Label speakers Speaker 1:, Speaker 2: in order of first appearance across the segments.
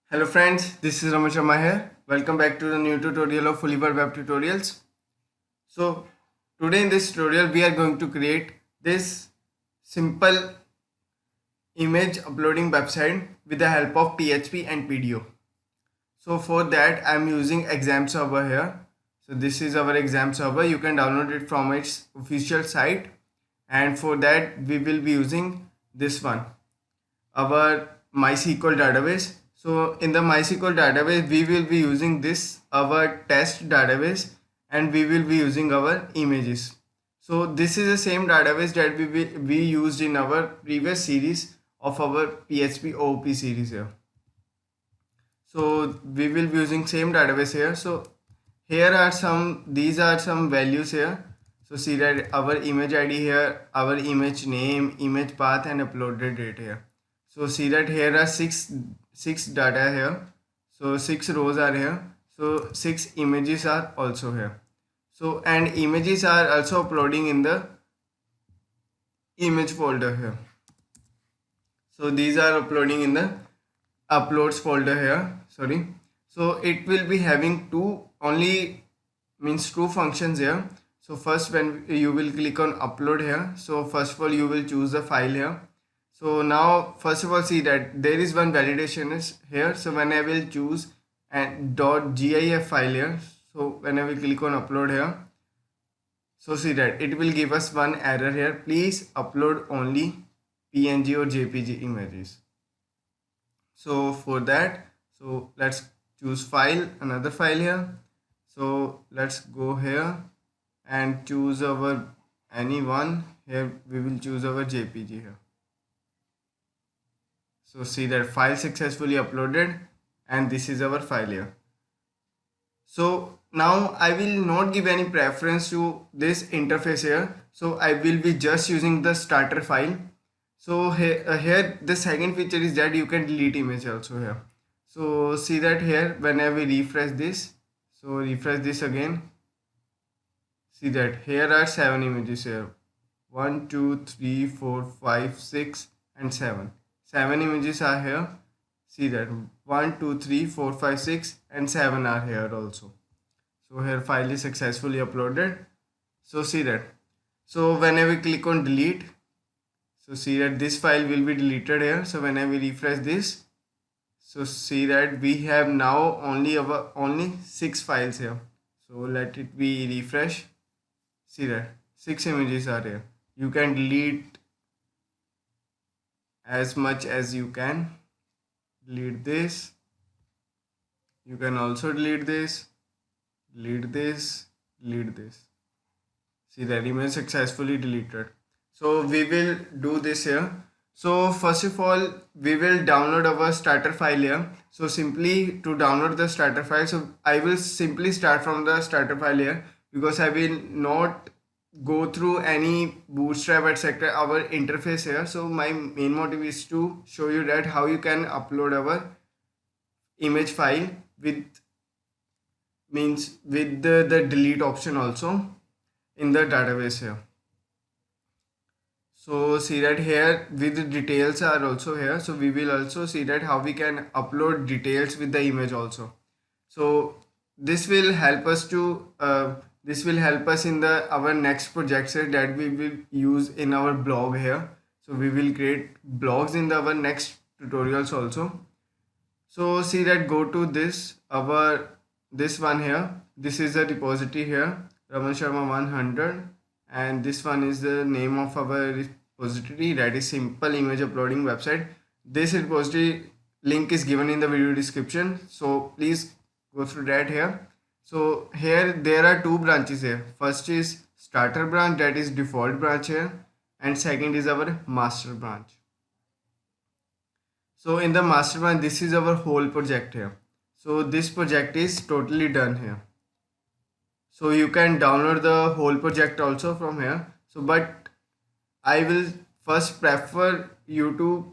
Speaker 1: Hello friends, this is Ramesh Sharma here. Welcome back to the new tutorial of Fullybar Web Tutorials. So today in this tutorial we are going to create this simple image uploading website with the help of PHP and PDO. So for that I am using exam server here. So this is our exam server. You can download it from its official site, and for that we will be using this one, our MySQL database. So in the MySQL database, we will be using this our test database, and we will be using our images. So this is the same database that we used in our previous series of our PHP OOP series here. So we will be using same database here. So here are these are some values here. So see that our image ID here, our image name, image path, and uploaded date here. So see that here are six data here. So 6 rows are here. So 6 images are also here. So and images are also uploading in the image folder here. So these are uploading in the uploads folder here. Sorry. So it will be having two functions here. So first, when you will click on upload here, so first of all you will choose the file here. So now first of all see that there is one validation is here. So when I will choose and .gif file here, so when I will click on upload here, so see that it will give us one error here. Please upload only PNG or JPG images. So for that, so let's choose file, another file here. So let's go here and choose our any one. Here we will choose our JPG here. So see that file successfully uploaded, and this is our file here. So now I will not give any preference to this interface here. So I will be just using the starter file. So here the second feature is that you can delete image also here. So see that here when I will refresh this, so refresh this again. See that here are 7 images here. 1, 2, 3, 4, 5, 6 and 7. 7 images are here. See that 1, 2, 3, 4, 5, 6 and 7 are here also. So here file is successfully uploaded. So see that. So whenever we click on delete, so see that this file will be deleted here. So whenever we refresh this, so see that we have now only 6 files here. So let it be refresh. See that 6 images are here. You can delete as much as you can. Delete this. You can also delete this. Delete this. Delete this. See that image successfully deleted. So we will do this here. So first of all, we will download our starter file here. So simply to download the starter file, so I will simply start from the starter file here, because I will not go through any bootstrap etc our interface here. So my main motive is to show you that how you can upload our image file with the delete option also in the database here. So see that here with the details are also here. So we will also see that how we can upload details with the image also. So this will help us in the our next projects here that we will use in our blog here. So we will create blogs in our next tutorials also. So see that go to this one here. This is the repository here, Raman Sharma 100, and this one is the name of our repository, that is simple image uploading website. This repository link is given in the video description, so please go through that here. So here there are two branches here. First is starter branch, that is default branch here, and second is our master branch. So in the master branch, this is our whole project here. So this project is totally done here. So you can download the whole project also from here. So but I will first prefer you to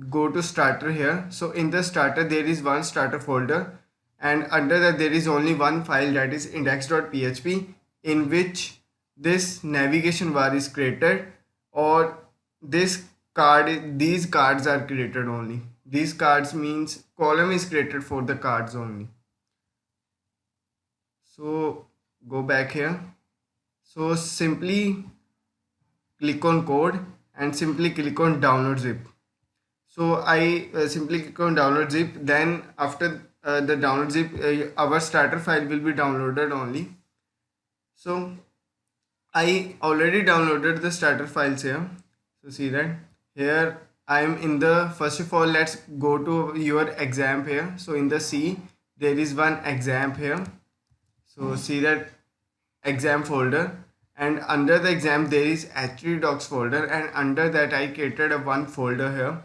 Speaker 1: go to starter here. So in the starter there is one starter folder, and under that there is only one file, that is index.php, in which this navigation bar is created, or these cards are created only. these cards means column is created for the cards only. So go back here. So simply click on code and simply click on download zip. So I simply click on download zip. Then after the download zip, our starter file will be downloaded only. So I already downloaded the starter files here. So see that here I am in the, first of all let's go to your exam here. So in the C there is one exam here. So see that exam folder, and under the exam there is H3 docs folder, and under that I created a one folder here.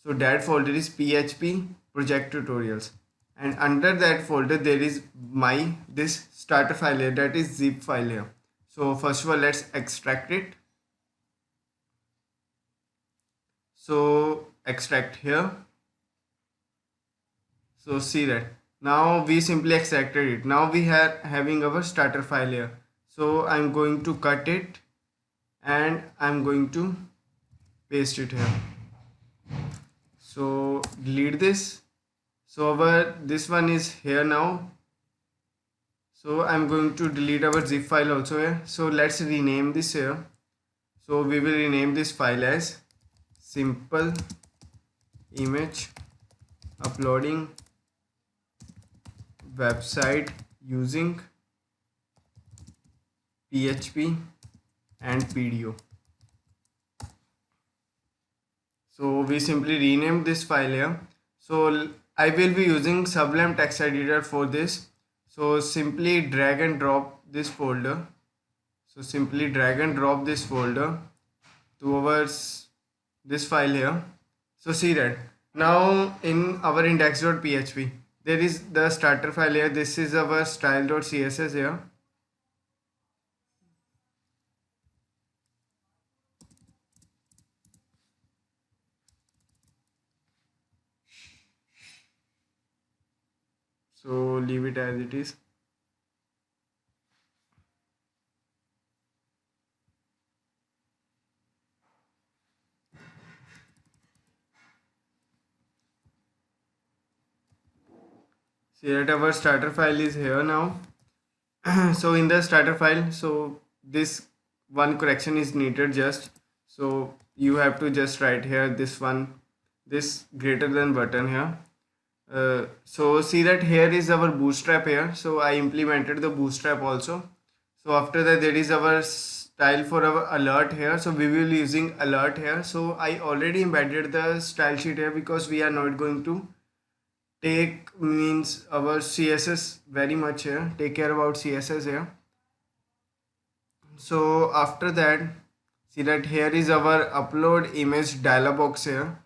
Speaker 1: So that folder is PHP project tutorials, and under that folder there is my this starter file here, that is zip file here. So first of all let's extract it. So extract here. So see that now we simply extracted it. Now we are having our starter file here. So I'm going to cut it and I'm going to paste it here. So delete this. So our this one is here now. So I'm going to delete our zip file also here. So let's rename this here. So we will rename this file as simple image uploading website using PHP and PDO. So we simply renamed this file here. So I will be using Sublime Text Editor for this. So simply drag and drop this folder. So simply drag and drop this folder to our this file here. So see that now in our index.php there is the starter file here. This is our style.css here. So leave it as it is. See that our starter file is here now. So in the starter file, so this one correction is needed just. So you have to just write here this one, this greater than button here. So see that here is our bootstrap here. So I implemented the bootstrap also. So after that there is our style for our alert here. So we will be using alert here. So I already embedded the style sheet here because we are not going to take means our CSS very much here, take care about CSS here. So after that see that here is our upload image dialog box here.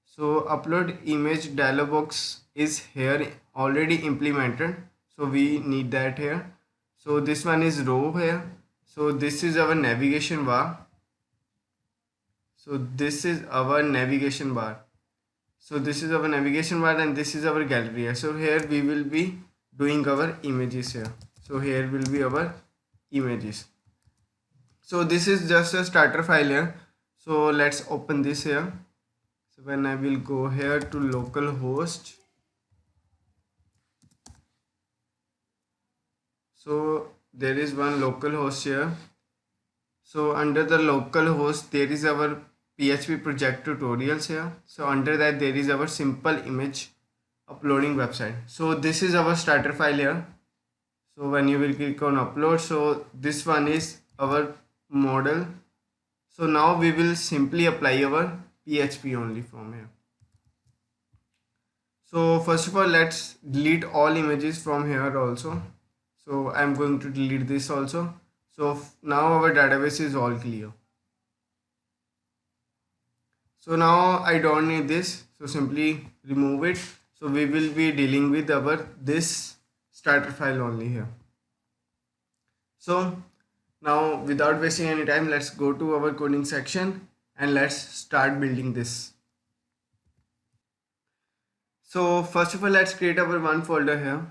Speaker 1: So upload image dialog box is here already implemented, so we need that here. So this one is row here. So this is our navigation bar. So this is our navigation bar. So this is our navigation bar and this is our gallery here. So here we will be doing our images here. So here will be our images. So this is just a starter file here. So let's open this here. So when I will go here to localhost, so there is one localhost here. So under the localhost there is our PHP project tutorials here. So under that there is our simple image uploading website. So this is our starter file here. So when you will click on upload, so this one is our model. So now we will simply apply our PHP only from here. So first of all let's delete all images from here also. So I'm going to delete this also. So now our database is all clear. So now I don't need this, so simply remove it. So we will be dealing with our this starter file only here. So now without wasting any time, let's go to our coding section and let's start building this. So first of all let's create our one folder here.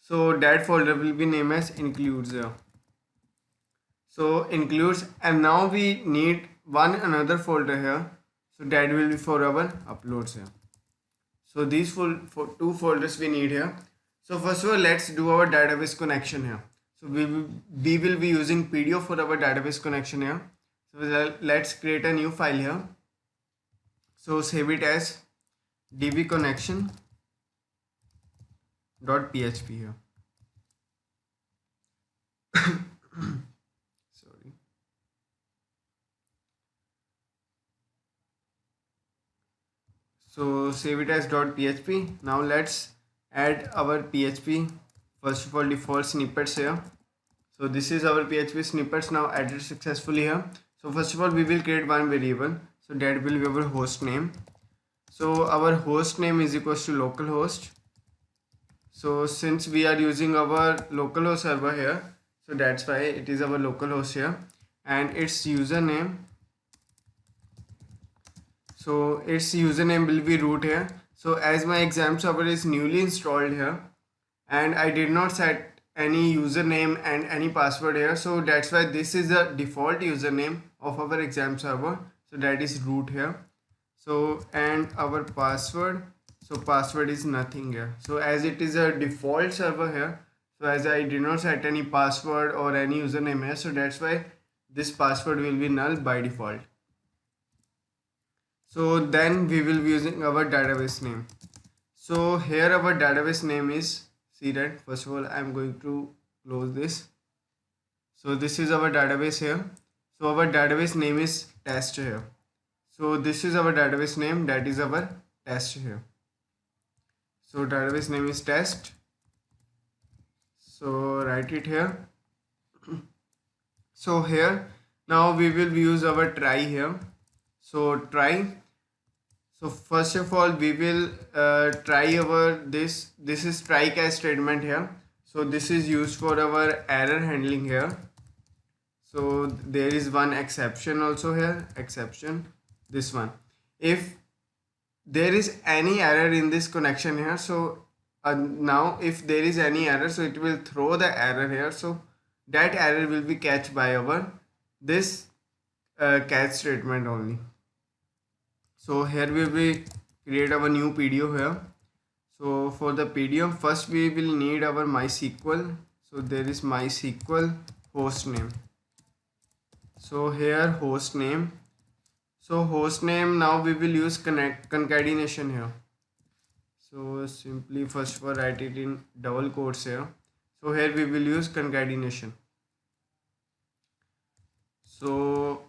Speaker 1: So that folder will be named as includes here. So includes, and now we need one another folder here. So that will be for our uploads here. So these two folders we need here. So first of all, let's do our database connection here. So we will be using PDF for our database connection here. So let's create a new file here. So save it as dbconnection.php here. Sorry. So save it as .php. Now let's add our PHP. First of all, default snippets here. So this is our PHP snippets now added successfully here. So first of all, we will create one variable. So that will be our host name. So our host name is equals to localhost. So since we are using our localhost server here, so that's why it is our localhost here, and its username. So its username will be root here. So as my exam server is newly installed here, and I did not set any username and any password here, so that's why this is the default username of our exam server. So that is root here. So and our password, so password is nothing here. So as it is a default server here, so as I did not set any password or any username here, so that's why this password will be null by default. So then we will be using our database name. So here our database name is, see that, first of all I am going to close this. So this is our database here. So our database name is test here. So this is our database name, that is our test here. So database name is test. So write it here. So here now we will use our try here. So try. So first of all we will try our this is try catch statement here. So this is used for our error handling here. So there is one exception also here, exception, this one. If there is any error in this connection here, so now if there is any error, so it will throw the error here. So that error will be catched by our this catch statement only. So here we will create our new PDO here. So for the PDO, first we will need our MySQL. So there is MySQL host name. So here host name. So host name, now we will use concatenation here. So simply first of all write it in double quotes here. So here we will use concatenation. So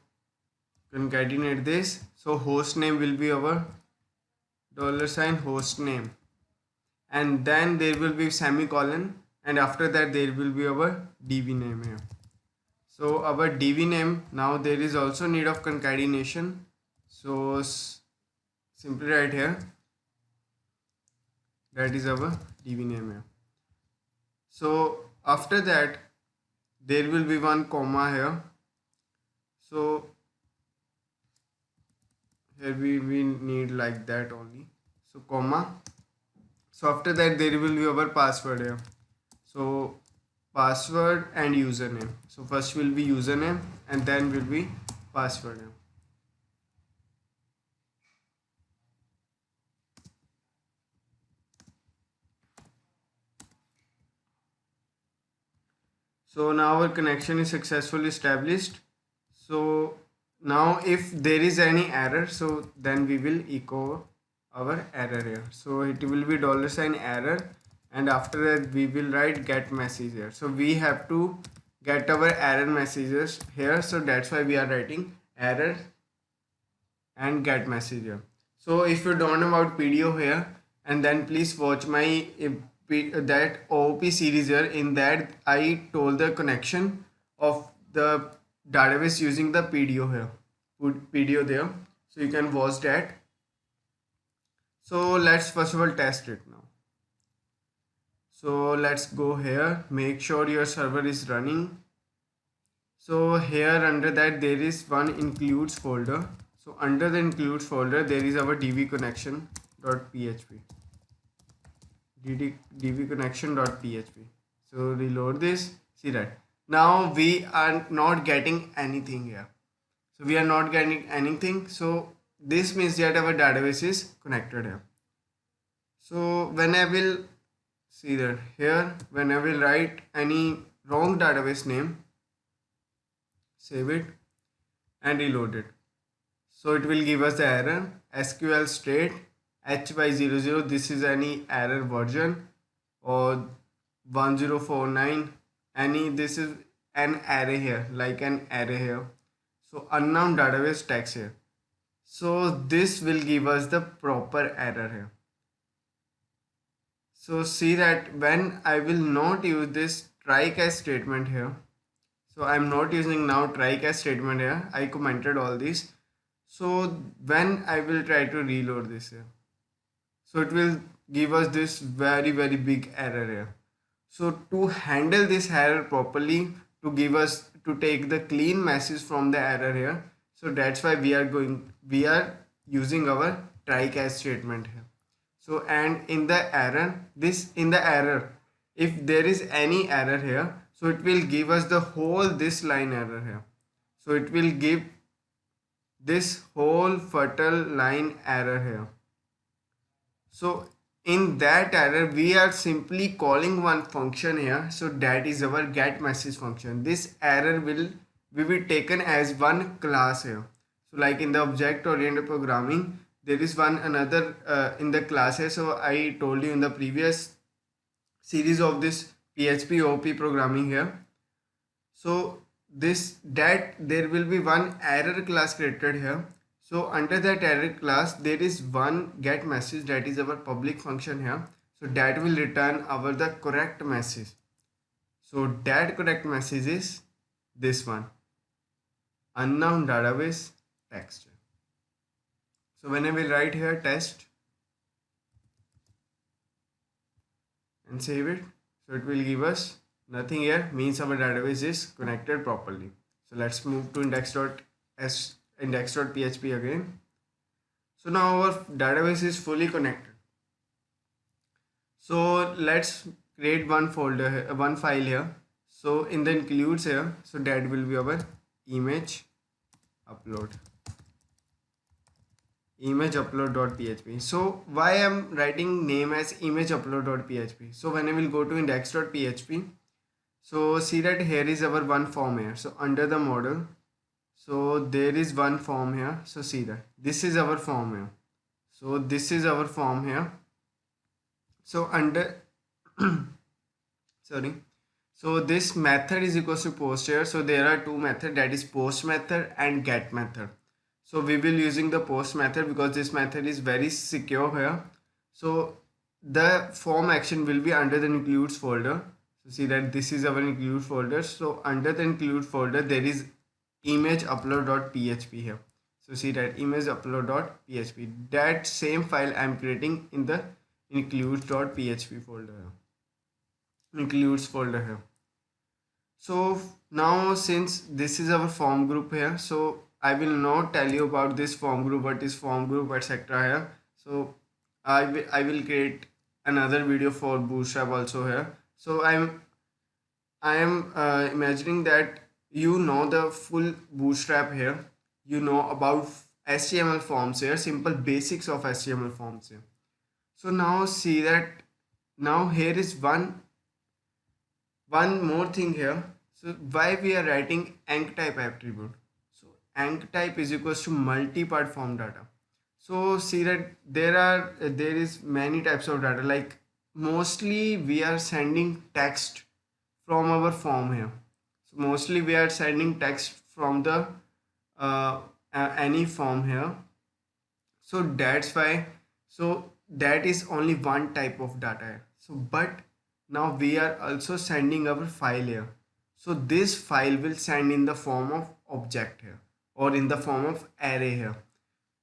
Speaker 1: concatenate this. So host name will be our $host name, and then there will be semicolon, and after that there will be our DB name here. So our DB name, now there is also need of concatenation. So simply write here, that is our DB name here. So after that there will be one comma here. So here we need like that only. So comma. So after that there will be our password here. So password and username. So first will be username and then will be password here. So now our connection is successfully established. So now if there is any error, so then we will echo our error here. So it will be $error, and after that we will write get message here. So we have to get our error messages here, so that's why we are writing error and get message here. So if you don't know about PDO here, and then please watch my that OOP series here. In that I told the connection of the database using the PDO here, put PDO there, so you can watch that. So let's first of all test it now. So let's go here, make sure your server is running. So here under that there is one includes folder. So under the includes folder there is our dbconnection.php, dbconnection.php. So reload this, see that now we are not getting anything here. So we are not getting anything. So this means that our database is connected here. So when I will see that here, when I will write any wrong database name, save it and reload it. So it will give us the error SQL state HY00. This is any error version, or 1049, any, this is an array here, like an array here. So unknown database text here. So this will give us the proper error here. So see that when I will not use this try catch statement here. So I'm not using now try catch statement here. I commented all these. So when I will try to reload this here, so it will give us this very big error here. So to handle this error properly, to give us, to take the clean message from the error here, so that's why we are using our try catch statement here. So and in the error, if there is any error here, so it will give us the whole this line error here. So it will give this whole fertile line error here. So in that error, we are simply calling one function here. So that is our get message function. This error will be taken as one class here. So like in the object oriented programming, there is one another in the class here. So I told you in the previous series of this PHP OP programming here. So that there will be one error class created here. So under that error class, there is one get message, that is our public function here. So that will return the correct message. So that correct message is this one, unknown database text. So when I will write here test and save it, so it will give us nothing here, means our database is connected properly. So let's move to index.php again. So now our database is fully connected. So let's create one folder, one file here. So in the includes here, so that will be our image upload.php. So why I'm writing name as image upload.php? So when I will go to index.php, so see that here is our one form here. So under the model, so there is one form here. So see that this is our form here. So this is our form here. So under sorry, so this method is equals to post here. So there are two methods, that is post method and get method. So we will using the post method because this method is very secure here. So the form action will be under the includes folder. So see that this is our include folder. So under the include folder, there is image upload.php here. So see that image upload.php, that same file I am creating in the includes.php folder here. Includes folder here. So now since this is our form group here, so I will not tell you about this form group, what is form group, etc. here. So I will create another video for Bootstrap also here. So I am imagining that you know the full Bootstrap here. You know about HTML forms here, simple basics of HTML forms here. So now see that now here is one more thing here. So why we are writing enctype attribute? So enctype is equals to multi-part form data. So see that there is many types of data, like mostly we are sending text from our form here. So mostly we are sending text from the any form here. So that's why, so that is only one type of data here. So but now we are also sending our file here. So this file will send in the form of object here or in the form of array here.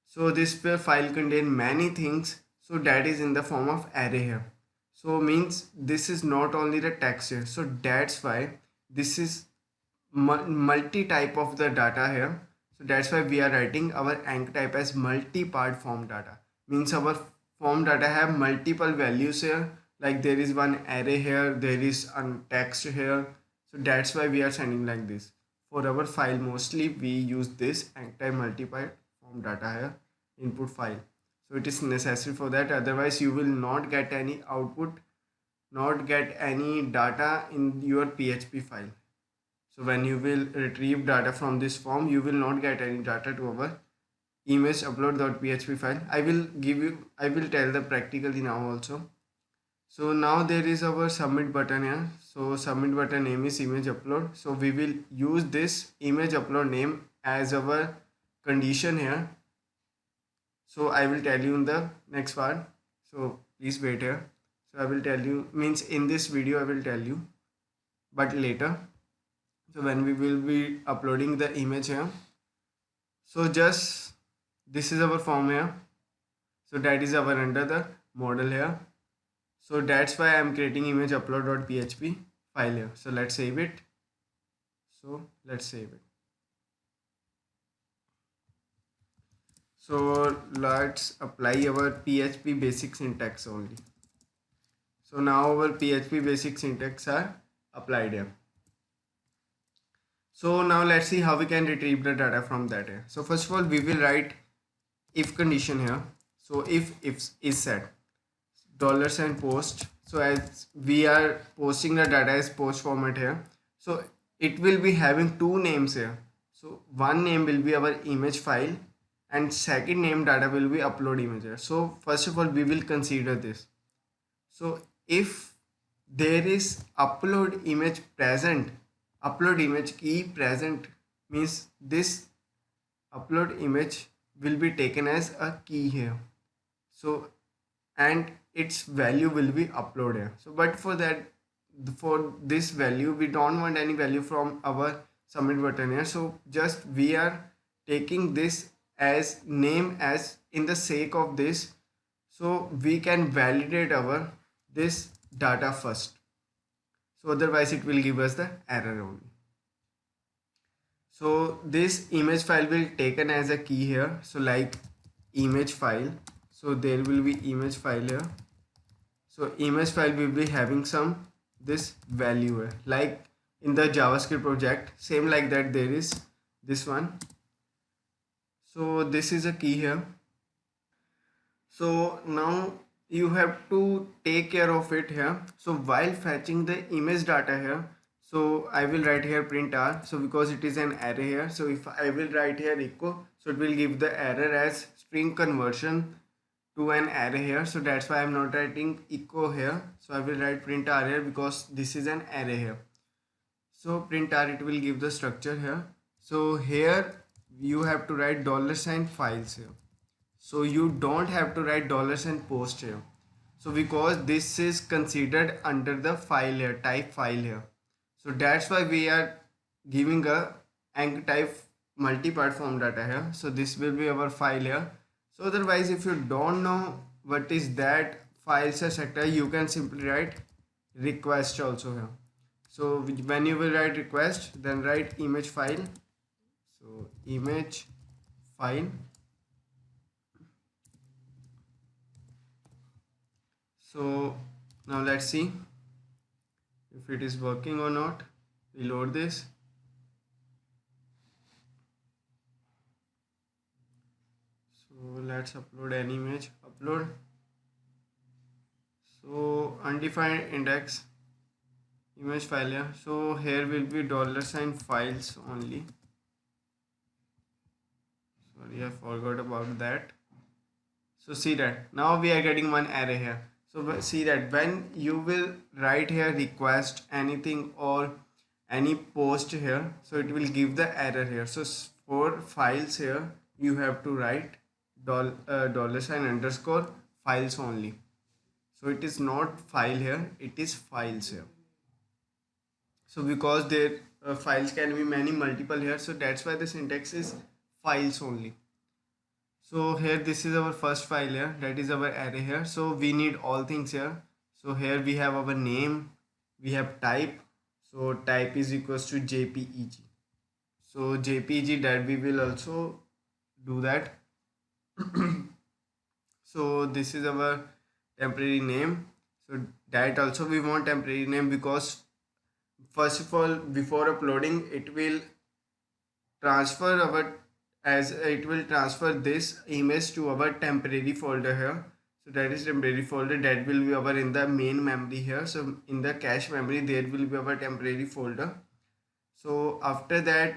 Speaker 1: So this file contain many things, so that is in the form of array here. So means this is not only the text here. So that's why this is multi type of the data here. So that's why we are writing our enctype as multi-part form data. Means our form data have multiple values here. Like there is one array here, there is a text here. So that's why we are sending like this. For our file mostly we use this enctype multi-part form data here. input file. So it is necessary for that, otherwise you will not get any output, not get any data in your PHP file. So when you will retrieve data from this form, you will not get any data to our image upload.php file. I will tell the practically now also. So now there is our submit button here. So submit button name is image upload. So we will use this image upload name as our condition here. So I will tell you in the next part. So please wait here. So I will tell you, means in this video I will tell you, but later. So when we will be uploading the image here. So just this is our form here. So that is our under the model here. So that's why I'm creating image upload.php file here. So let's save it. So let's save it. So let's apply our PHP basic syntax only. So now our PHP basic syntax are applied here. So now let's see how we can retrieve the data from that here. So first of all, we will write if condition here. So if is set $post. So as we are posting the data as post format here, so it will be having two names here. So one name will be our image file and second name data will be upload image here. So first of all, we will consider this. So if there is upload image present, upload image key present means this upload image will be taken as a key here. So and its value will be uploaded here. So but for that, for this value we don't want any value from our submit button here. So just we are taking this as name as in the sake of this, so we can validate our this data first. So otherwise it will give us the error only. So this image file will taken as a key here. So like image file. So there will be image file here. So image file will be having some this value here. Like in the JavaScript project, same like that there is this one. So this is a key here. So now you have to take care of it here. So while fetching the image data here, so I will write here print r. So because it is an array here, so if I will write here echo, so it will give the error as string conversion to an array here. So that's why I'm not writing echo here. So I will write print r here because this is an array here. So print r, it will give the structure here. So here you have to write $files here. So you don't have to write $post here. So because this is considered under the file here, type file here. So that's why we are giving a ang type multi-part form data here. So this will be our file here. So otherwise, if you don't know what is that files sector, you can simply write request also here. So when you will write request, then write image file. So image file. So now let's see if it is working or not. Reload this. So let's upload an image. Upload. So undefined index image file here. So here will be $files only. Sorry, I forgot about that. So see that now we are getting one array here. So see that when you will write here request anything or any post here, so it will give the error here. So for files here, you have to write $_ files only. So it is not file here, it is files here. So because their files can be many multiple here, so that's why the syntax is files only. So here this is our first file here, that is our array here. So we need all things here. So here we have our name, we have type. So type is equals to JPEG. So JPEG, that we will also do that. So this is our temporary name. So that also we want temporary name because first of all, before uploading, it will transfer our as it will transfer this image to our temporary folder here. So that is temporary folder, that will be our in the main memory here. So in the cache memory there will be our temporary folder. So after that,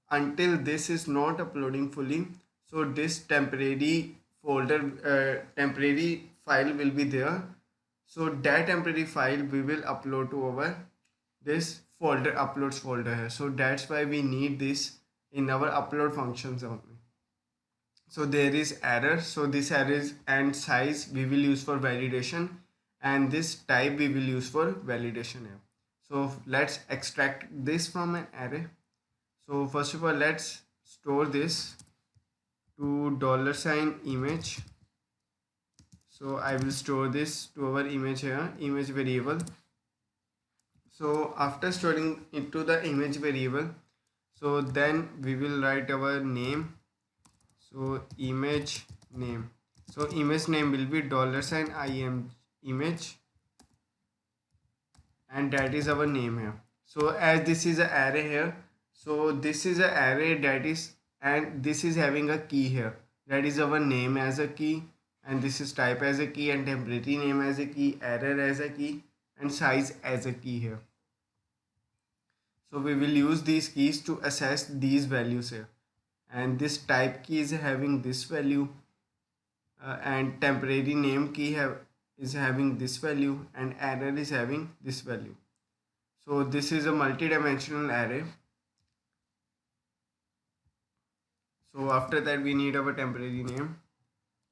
Speaker 1: until this is not uploading fully, so this temporary folder, temporary file will be there. So that temporary file we will upload to our this folder, uploads folder here. So that's why we need this in our upload functions only. So there is error, so this error is, and size we will use for validation, and this type we will use for validation here. So let's extract this from an array. So first of all, let's store this to $image. So I will store this to our image here, image variable. So after storing it to the image variable, so then we will write our name. So image name. So image name will be $im image, and that is our name here. So as this is an array here, so this is an array that is, and this is having a key here, that is our name as a key, and this is type as a key, and temporary name as a key, error as a key, and size as a key here. So we will use these keys to access these values here, and this type key is having this value, and temporary name key is having this value, and error is having this value. So this is a multi-dimensional array. So after that we need our temporary name.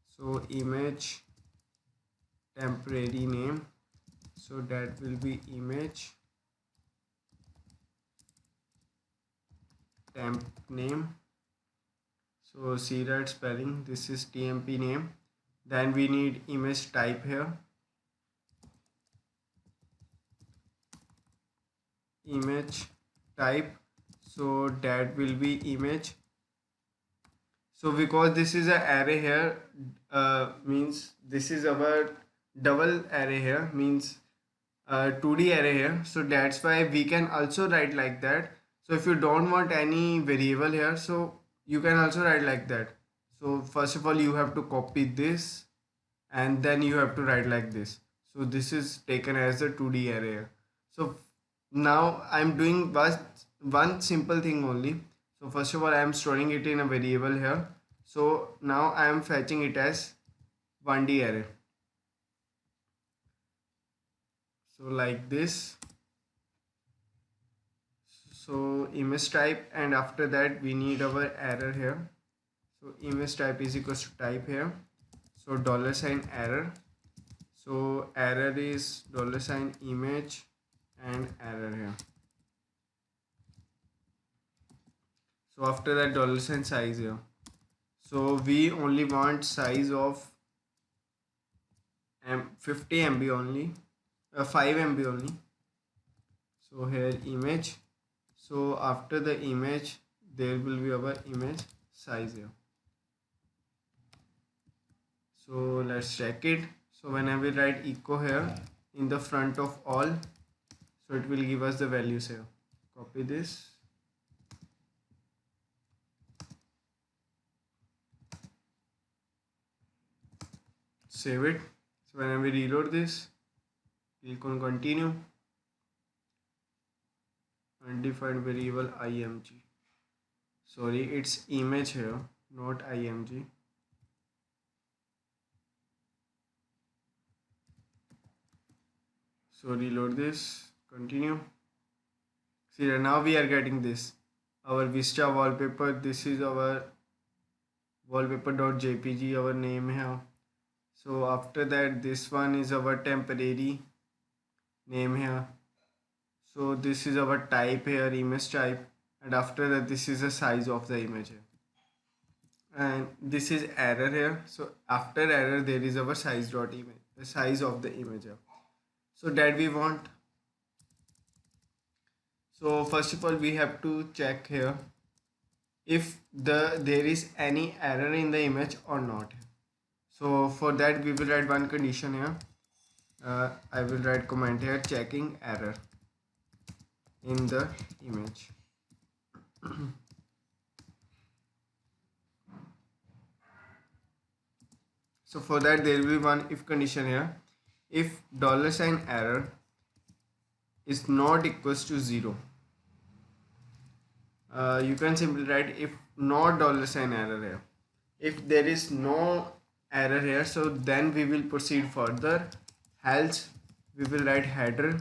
Speaker 1: So image temporary name, so that will be image temp name. So see that spelling, this is TMP name. Then we need image type here, image type, so that will be image. So because this is an array here, means this is our double array here, means 2D array here, so that's why we can also write like that. So if you don't want any variable here, so you can also write like that. So first of all you have to copy this, and then you have to write like this. So this is taken as a 2D array here. So now I'm doing one simple thing only. So first of all I am storing it in a variable here. So now I am fetching it as 1D array. So like this. So image type, and after that we need our error here. So image type is equals to type here. So $error. So error is $image and error here. So after that $size here. So we only want size of 50 MB only, 5 MB only. So here image. So after the image there will be our image size here. So let's check it. So when I will write echo here in the front of all, so it will give us the values here. Copy this. Save it. So when I will reload this, click on continue. Undefined variable img. Sorry, it's image here, not img. So reload this, continue. See now we are getting this, our Vista wallpaper. This is our wallpaper.jpg, our name here. So after that this one is our temporary name here. So this is our type here, image type, and after that this is the size of the image here. And this is error here. So after error there is our size.image, the size of the image here. So that we want. So first of all we have to check here if there is any error in the image or not. So for that we will write one condition here. I will write comment here, checking error in the image. So for that there will be one if condition here. If $error is not equals to 0, you can simply write if not $error here. If there is no error here, so then we will proceed further. Else we will write header.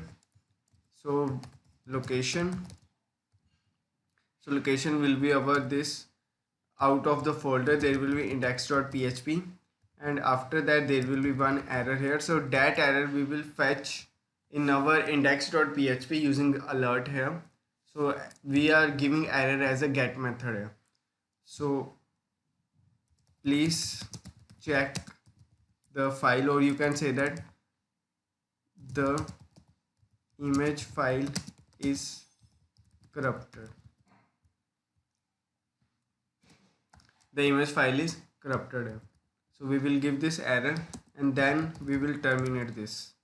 Speaker 1: So location. So location will be our this. Out of the folder there will be index.php, and after that there will be one error here. So that error we will fetch in our index.php using alert here. So we are giving error as a get method here. So please check the file, or you can say that the image file is corrupted. The image file is corrupted here. So we will give this error and then we will terminate this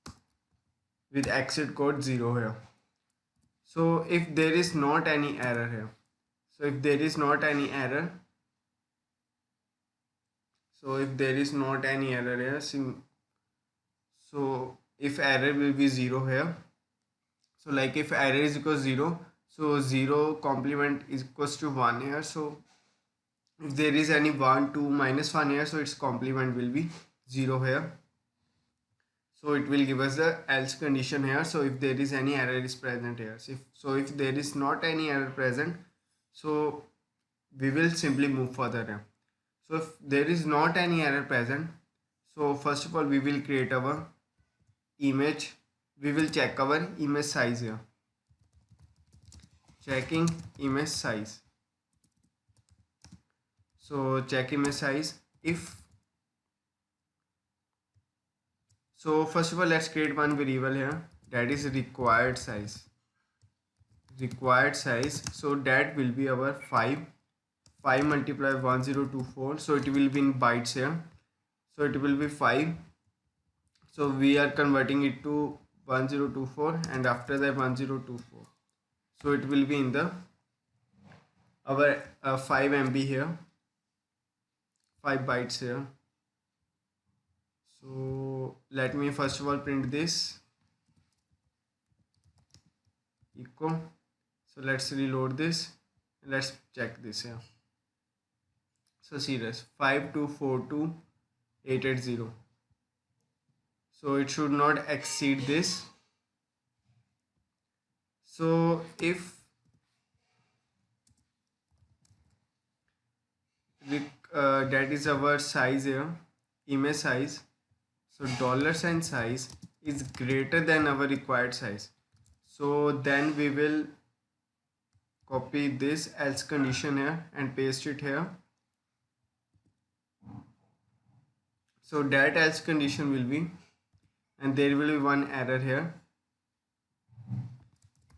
Speaker 1: with exit code 0 here. So if there is not any error here, so if there is not any error, here, so if error will be 0 here, so like if error is equals 0, so 0 complement is equals to 1 here. So if there is any 1, 2, -1 here, so its complement will be 0 here. So it will give us the else condition here. So if there is any error is present here, if there is not any error present, so we will simply move further here. So if there is not any error present, so first of all we will create our image. We will check our image size here. Checking image size. So check image size. So first of all let's create one variable here, that is required size. So that will be our 5 multiplied 1024, so it will be in bytes here. So it will be 5. So we are converting it to 1024 and after that 1024. So it will be in the our 5 MB here, 5 bytes here. So let me first of all print this echo. So let's reload this. Let's check this here. So serious 5242880. So it should not exceed this. So if that is our size here, image size. So $sign size is greater than our required size. So then we will copy this else condition here and paste it here. So that else condition will be, and there will be one error here.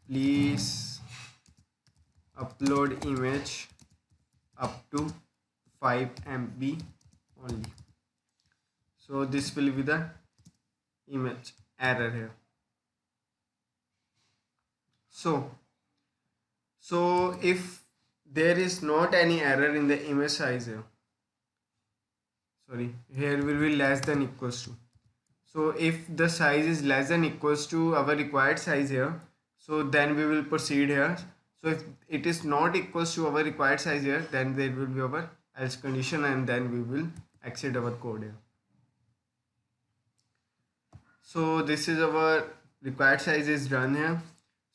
Speaker 1: Please upload image up to 5 MB only. So this will be the image error here. So if there is not any error in the image size here, here will be less than equals to. So if the size is less than equals to our required size here, so then we will proceed here. So if it is not equals to our required size here, then there will be our else condition and then we will exit our code here. So this is our required size is done here.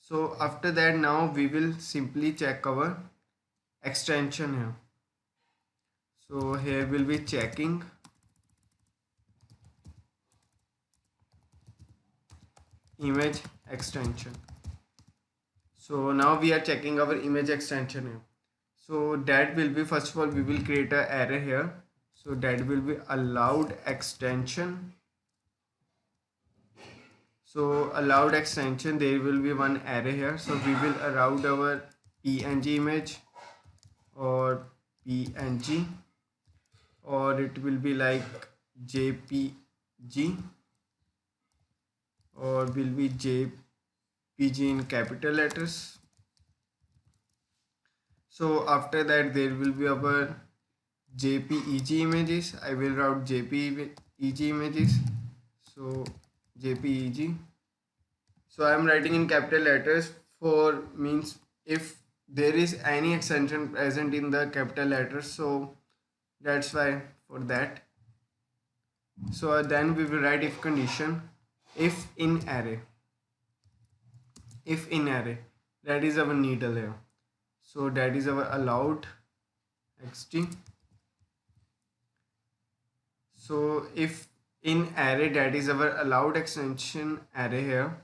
Speaker 1: So after that now we will simply check our extension here. So here will be checking image extension. So now we are checking our image extension here. So that will be, first of all we will create an array here. So that will be allowed extension. So allowed extension, there will be one array here. So we will allow our PNG image or PNG, or it will be like JPG, or will be JPG in capital letters. So after that there will be our JPEG images. I will route JPEG images. So JPEG. So I am writing in capital letters for means if there is any extension present in the capital letters, so that's why for that. So then we will write if condition, if in array, if in array, that is our needle here. So that is our allowed xt. So if in array, that is our allowed extension array here.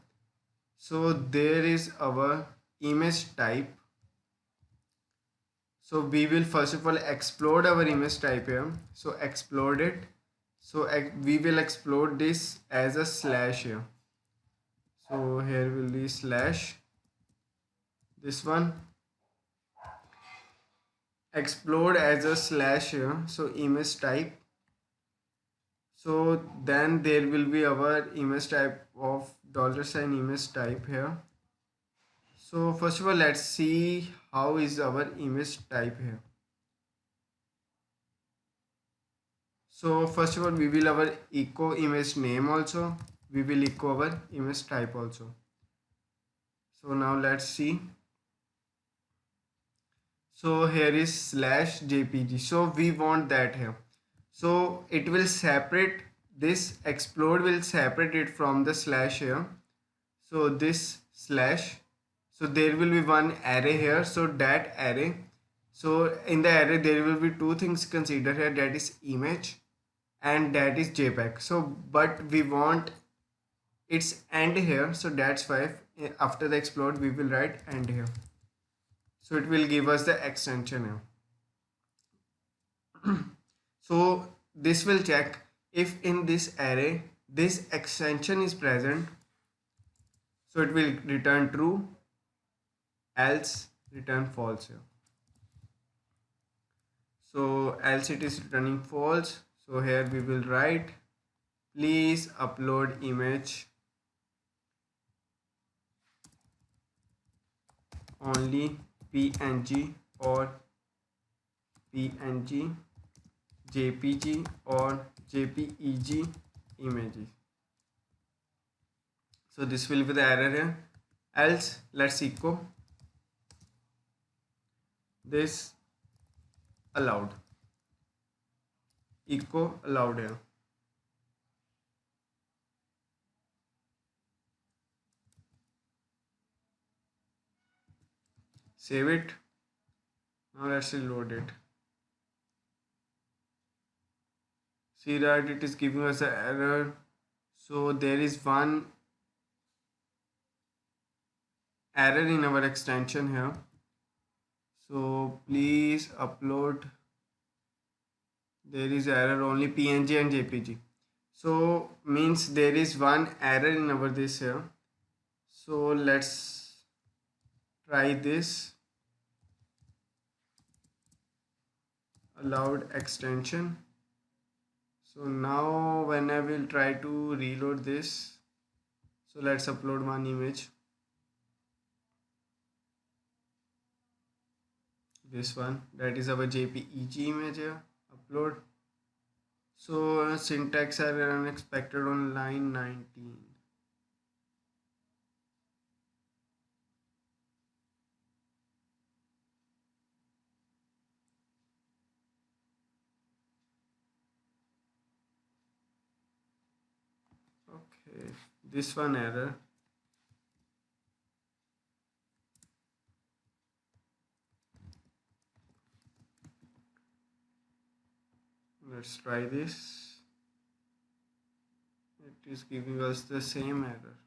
Speaker 1: So there is our image type. So we will first of all explode our image type here. So explode it. So we will explode this as a slash here. So here will be slash this one. Explode as a slash here. So image type. So then there will be our image type of $sign image type here. So first of all, let's see how is our image type here. So first of all, we will our echo image name also. We will echo our image type also. So now let's see. So here is slash jpg. So we want that here. So it will separate this explode will separate it from the slash here. So this slash. So there will be one array here. So that array. So in the array there will be two things considered here. That is image and that is JPEG. So but we want its end here. So that's why after the explode we will write end here. So it will give us the extension here. So this will check if in this array this extension is present. So it will return true, else return false here. So else it is returning false. So here we will write please upload image only PNG or PNG, JPG or JPEG images. So this will be the error here. Else let's echo this allowed. Echo allowed here. Save it. Now let's reload it. See that it is giving us an error. So there is one error in our extension here. So please upload. There is error only PNG and JPG. So means there is one error in our this here. So let's try this. Allowed extension. So now when I will try to reload this, so let's upload one image. This one, that is our JPEG image here. Upload. So syntax error unexpected on line 19. Okay, this one error. Let's try this. It is giving us the same error.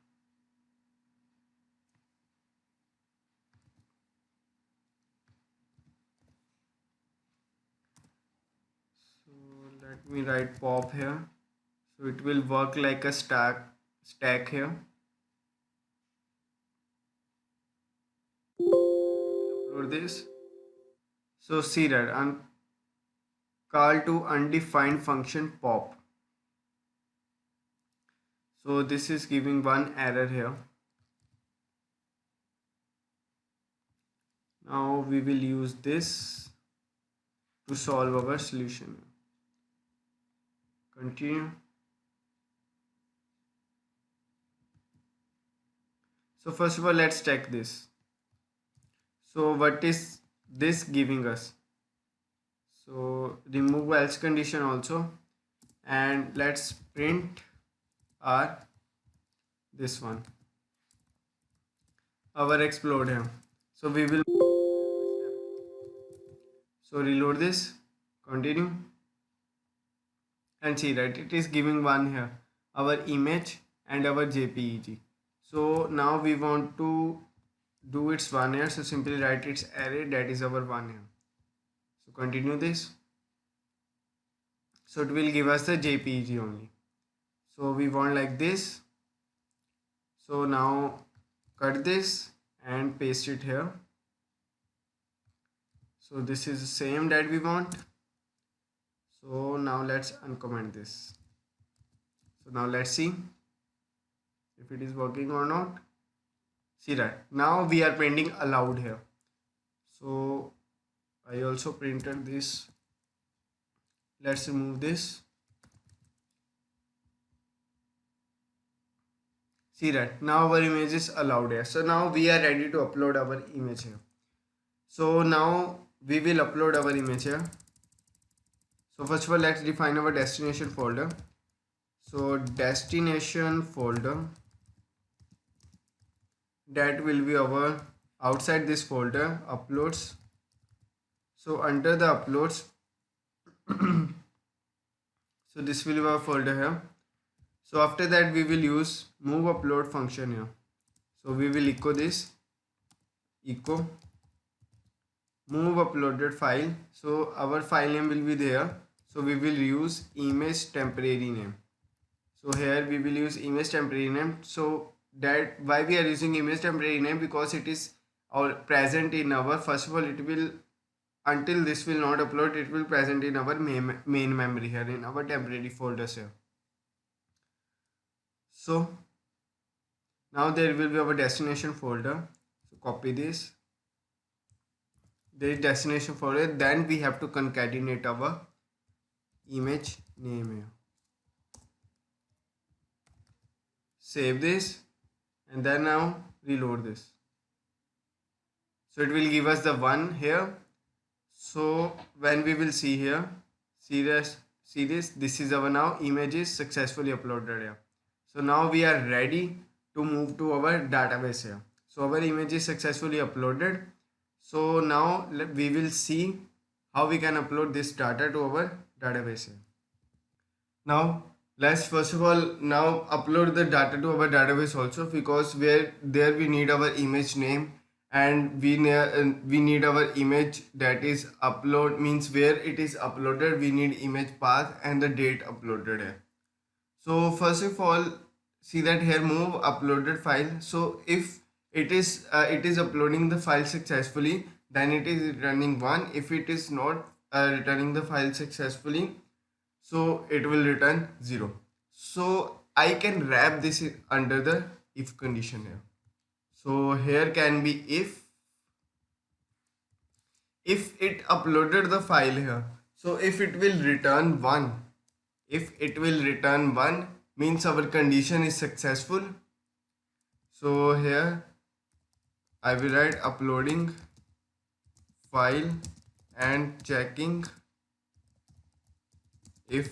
Speaker 1: So let me write pop here. So it will work like a stack here. Upload this. So see that call to undefined function pop. So this is giving one error here. Now we will use this to solve our solution. Continue. So first of all, let's check this. So what is this giving us? So remove else condition also, and let's print our this one, our explode here. So we will, so reload this, continue, and see that it is giving one here, our image and our JPEG. So now we want to do its one here, so simply write its array, that is our one here. So continue this, so it will give us the JPEG only. So we want like this. So now cut this and paste it here. So this is the same that we want. So now let's uncomment this. So now let's see if it is working or not. See that now we are printing allowed here. So I also printed this. Let's remove this. See that now our image is allowed here. So now we are ready to upload our image here. So now we will upload our image here. So first of all, let's define our destination folder. So destination folder, that will be our outside this folder uploads. So under the uploads, so this will be our folder here. So after that we will use move upload function here. So we will echo this, echo move uploaded file. So our file name will be there. So we will use image temporary name. So here we will use image temporary name. So that why we are using image temporary name, because it is our present in our, first of all it will, until this will not upload, it will present in our main memory here, in our temporary folders here. So now there will be our destination folder. So copy this, there is destination folder, then we have to concatenate our image name here. Save this and then now reload this. So it will give us the one here. So when we will see here, see this, this is our now image is successfully uploaded here. So now we are ready to move to our database here. So our image is successfully uploaded. So now we will see how we can upload this data to our database here. Now let's first of all now upload the data to our database also, because where there we need our image name, and we need our image that is upload, means where it is uploaded we need image path and the date uploaded here. So first of all, see that here move uploaded file. So if it is uploading the file successfully, then it is returning 1. If it is not returning the file successfully, so it will return 0. So I can wrap this under the if condition here. So here can be if it uploaded the file here. So if it will return 1, if it will return 1 means our condition is successful. So here I will write uploading file and checking if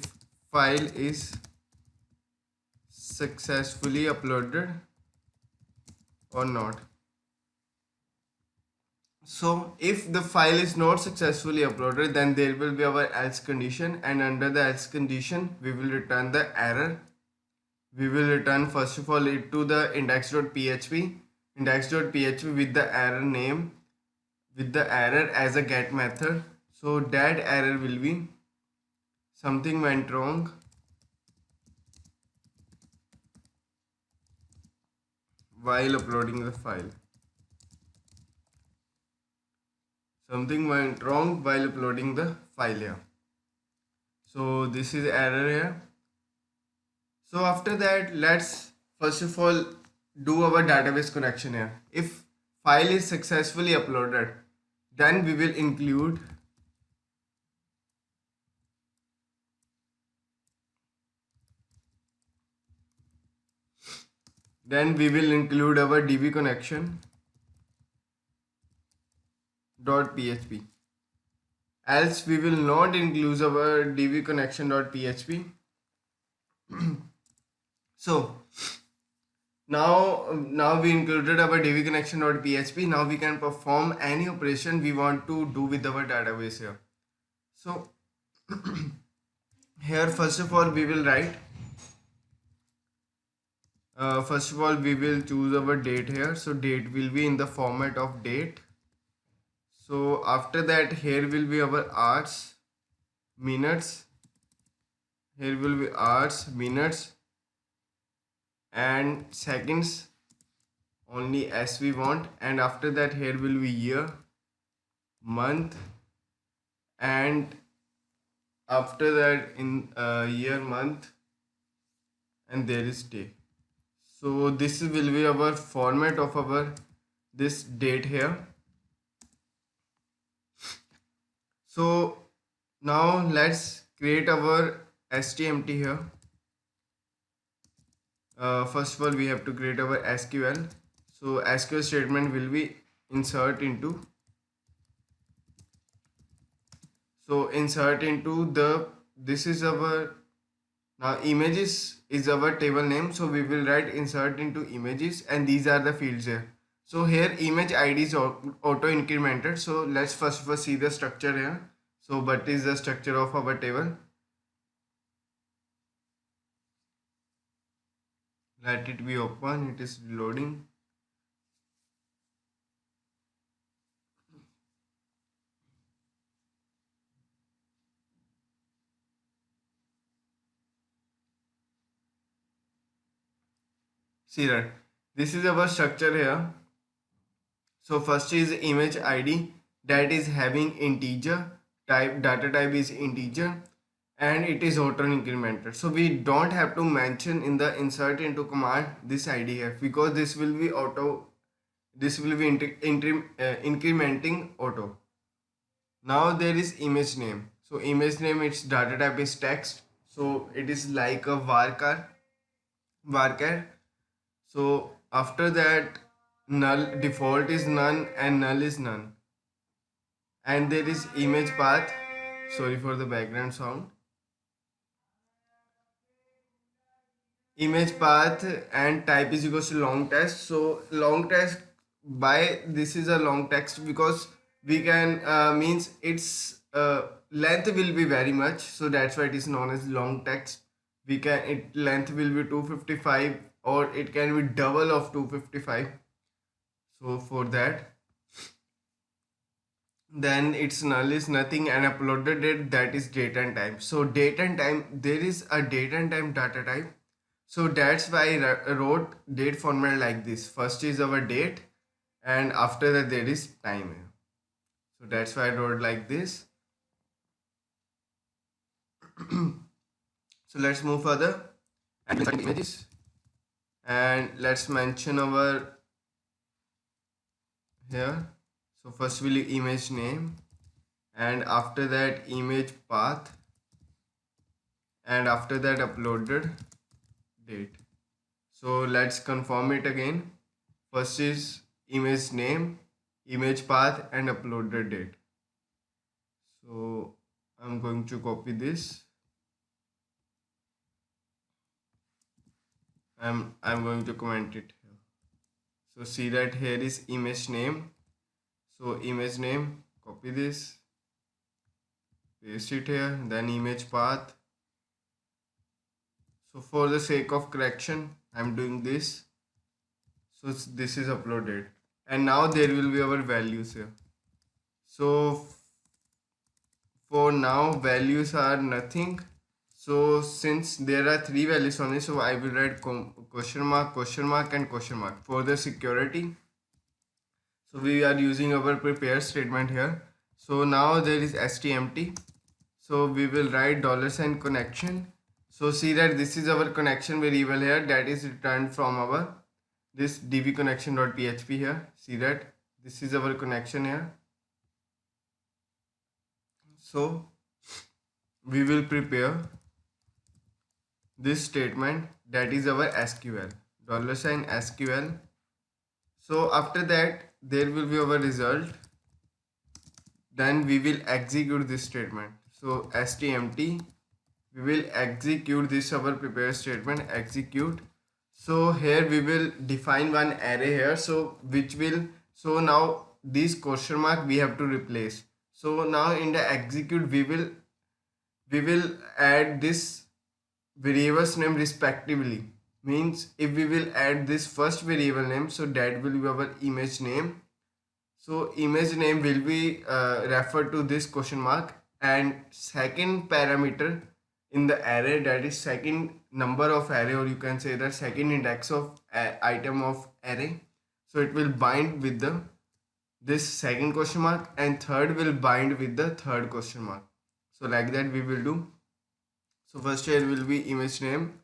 Speaker 1: file is successfully uploaded or not. So if the file is not successfully uploaded, then there will be our else condition, and under the else condition we will return the error. We will return first of all it to the index.php with the error name, with the error as a get method. So that error will be something went wrong while uploading the file. Something went wrong while uploading the file here. So this is error here. So after that, let's first of all do our database connection here. If file is successfully uploaded, then we will include Then we will include our db connection dot php. Else we will not include our db connection dot php. So now we included our db connection dot php. Now we can perform any operation we want to do with our database here. So here first of all we will write first of all we will choose our date here. So date will be in the format of date. So after that here will be our hours, minutes. Here will be hours, minutes and seconds only as we want. And after that here will be year, month, and after that in year, month, and there is day. So this will be our format of our this date here. So now let's create our STMT here. First of all we have to create our SQL. So SQL statement will be insert into. So insert into the, this is our, now images is our table name. So we will write insert into images and these are the fields here. So here image ID is auto incremented. So let's first of all see the structure here. So what is the structure of our table? Let it be open, it is loading. See that this is our structure here. So first is image ID, that is having integer type, data type is integer, and it is auto incremented. So we don't have to mention in the insert into command this ID here, because this will be auto, this will be incrementing auto. Now there is image name. So image name, its data type is text. So it is like a varchar. So after that null, default is none and null is none. And there is image path. Sorry for the background sound. Image path and type is equals to long text. So long text, by this is a long text because we can means its length will be very much, so that's why it is known as long text. We can, it length will be 255 or it can be double of 255. So for that, then its null is nothing and uploaded date, that is date and time. So date and time, there is a date and time data type. So that's why I wrote date format like this. First is our date and after that there is time. So that's why I wrote like this. So let's move further and insert images, and let's mention our here. So first will be image name and after that image path and after that uploaded date. So let's confirm it again. First is image name, image path and uploaded date. So I'm going to copy this. I'm going to comment it here. So see that here is image name. So image name, copy this, paste it here, then image path. So for the sake of correction, I'm doing this. So this is uploaded and now there will be our values here. So for now values are nothing. So since there are three values only, so I will write question mark and question mark for the security. So we are using our prepare statement here. So now there is STMT. So we will write $sign connection. So see that this is our connection variable here, that is returned from our this db connection.php here. See that this is our connection here. So we will prepare this statement, that is our SQL, $SQL. So after that there will be our result. Then we will execute this statement. So stmt, we will execute this our prepare statement, execute. So here we will define one array here, so which will, so now this question mark we have to replace. So now in the execute we will add this variables name respectively. Means if we will add this first variable name, so that will be our image name. So image name will be referred to this question mark, and second parameter in the array, that is second number of array, or you can say the second index of item of array. So it will bind with the this second question mark, and third will bind with the third question mark. So like that we will do. So first here will be image name,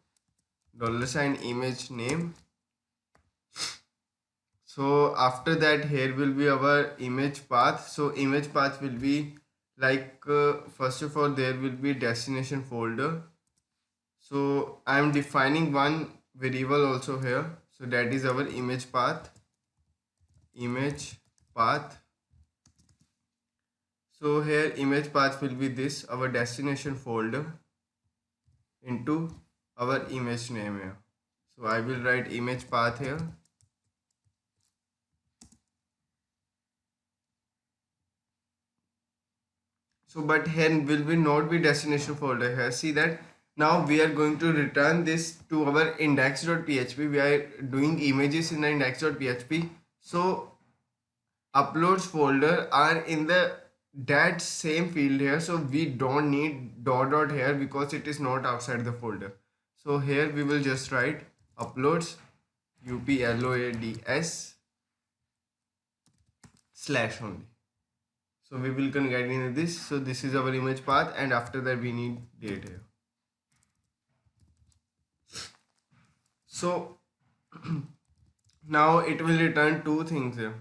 Speaker 1: $image name. So after that here will be our image path. So image path will be like first of all there will be destination folder. So I am defining one variable also here. So that is our image path. So here image path will be this, our destination folder, into our image name here. So I will write image path here. So but here will be not be destination folder here. See that now we are going to return this to our index.php. We are doing images in the index.php. So uploads folder are in the that same field here. So we don't need dot here because it is not outside the folder. So here we will just write uploads uploads / only. So we will get into this. So this is our image path, and after that we need date here. So now it will return two things here.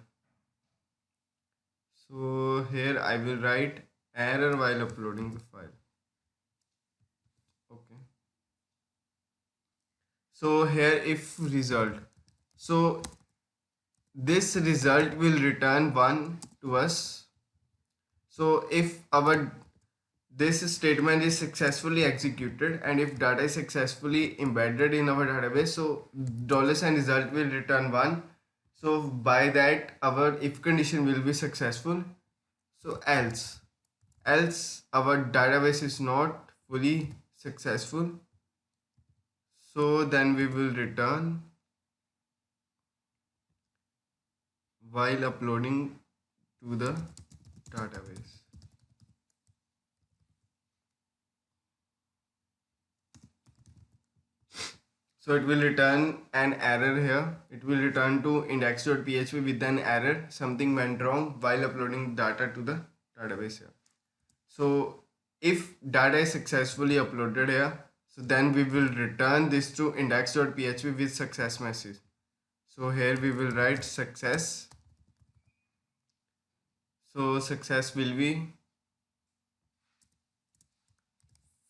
Speaker 1: So here I will write error while uploading the file. Okay. So here if result, so this result will return 1 to us. So if our this statement is successfully executed, and if data is successfully embedded in our database, so $result will return 1. So by that our if condition will be successful. So else our database is not fully successful. So then we will return while uploading to the database. So it will return an error here. It will return to index.php with an error. Something went wrong while uploading data to the database here. So if data is successfully uploaded here, so then we will return this to index.php with success message. So here we will write success. So success will be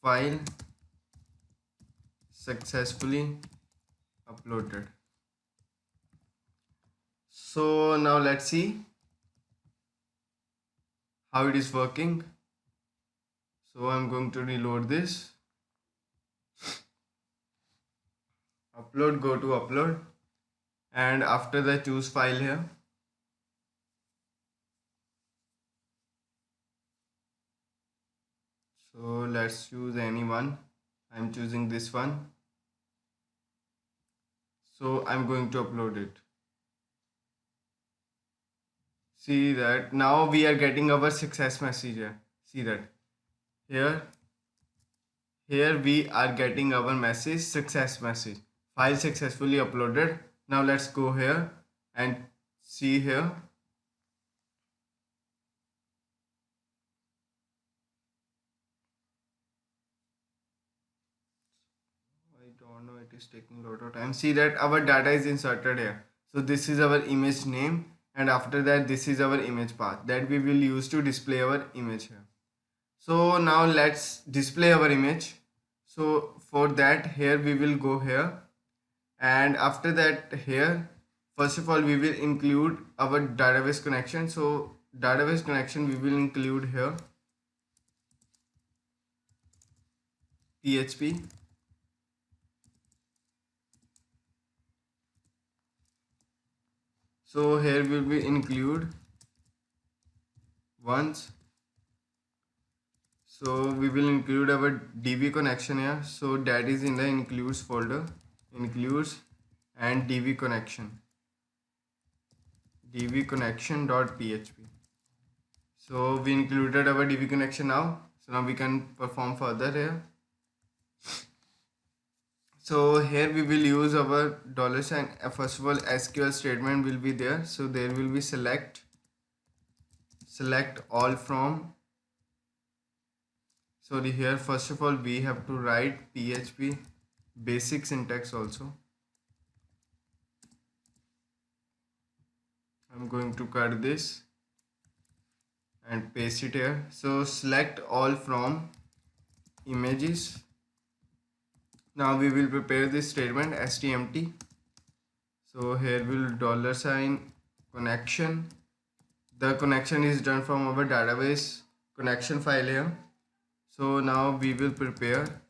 Speaker 1: file successfully uploaded. So now let's see how it is working. So I'm going to reload this. Upload, go to upload, and after that choose file here. So let's choose any one. I'm choosing this one. So I'm going to upload it. See that now we are getting our success message here. See that here we are getting our message, success message, file successfully uploaded. Now let's go here and see here. I don't know, it is taking a lot of time. See that our data is inserted here. So this is our image name, and after that this is our image path that we will use to display our image here. So now let's display our image. So for that here we will go here, And after that here, first of all we will include our database connection. So database connection we will include here php. So here we will include once. So we will include our db connection here, so that is in the includes folder, includes and db connection, dbconnection.php. So we included our db connection now. So now we can perform further here. So here we will use our dollar sign. First of all sql statement will be there, so there will be select all from. Sorry, here first of all we have to write php basic syntax also. I'm going to cut this and paste it here. So select all from images. Now we will prepare this statement stmt. So here will dollar sign connection. The connection is done from our database connection file here. So now we will prepare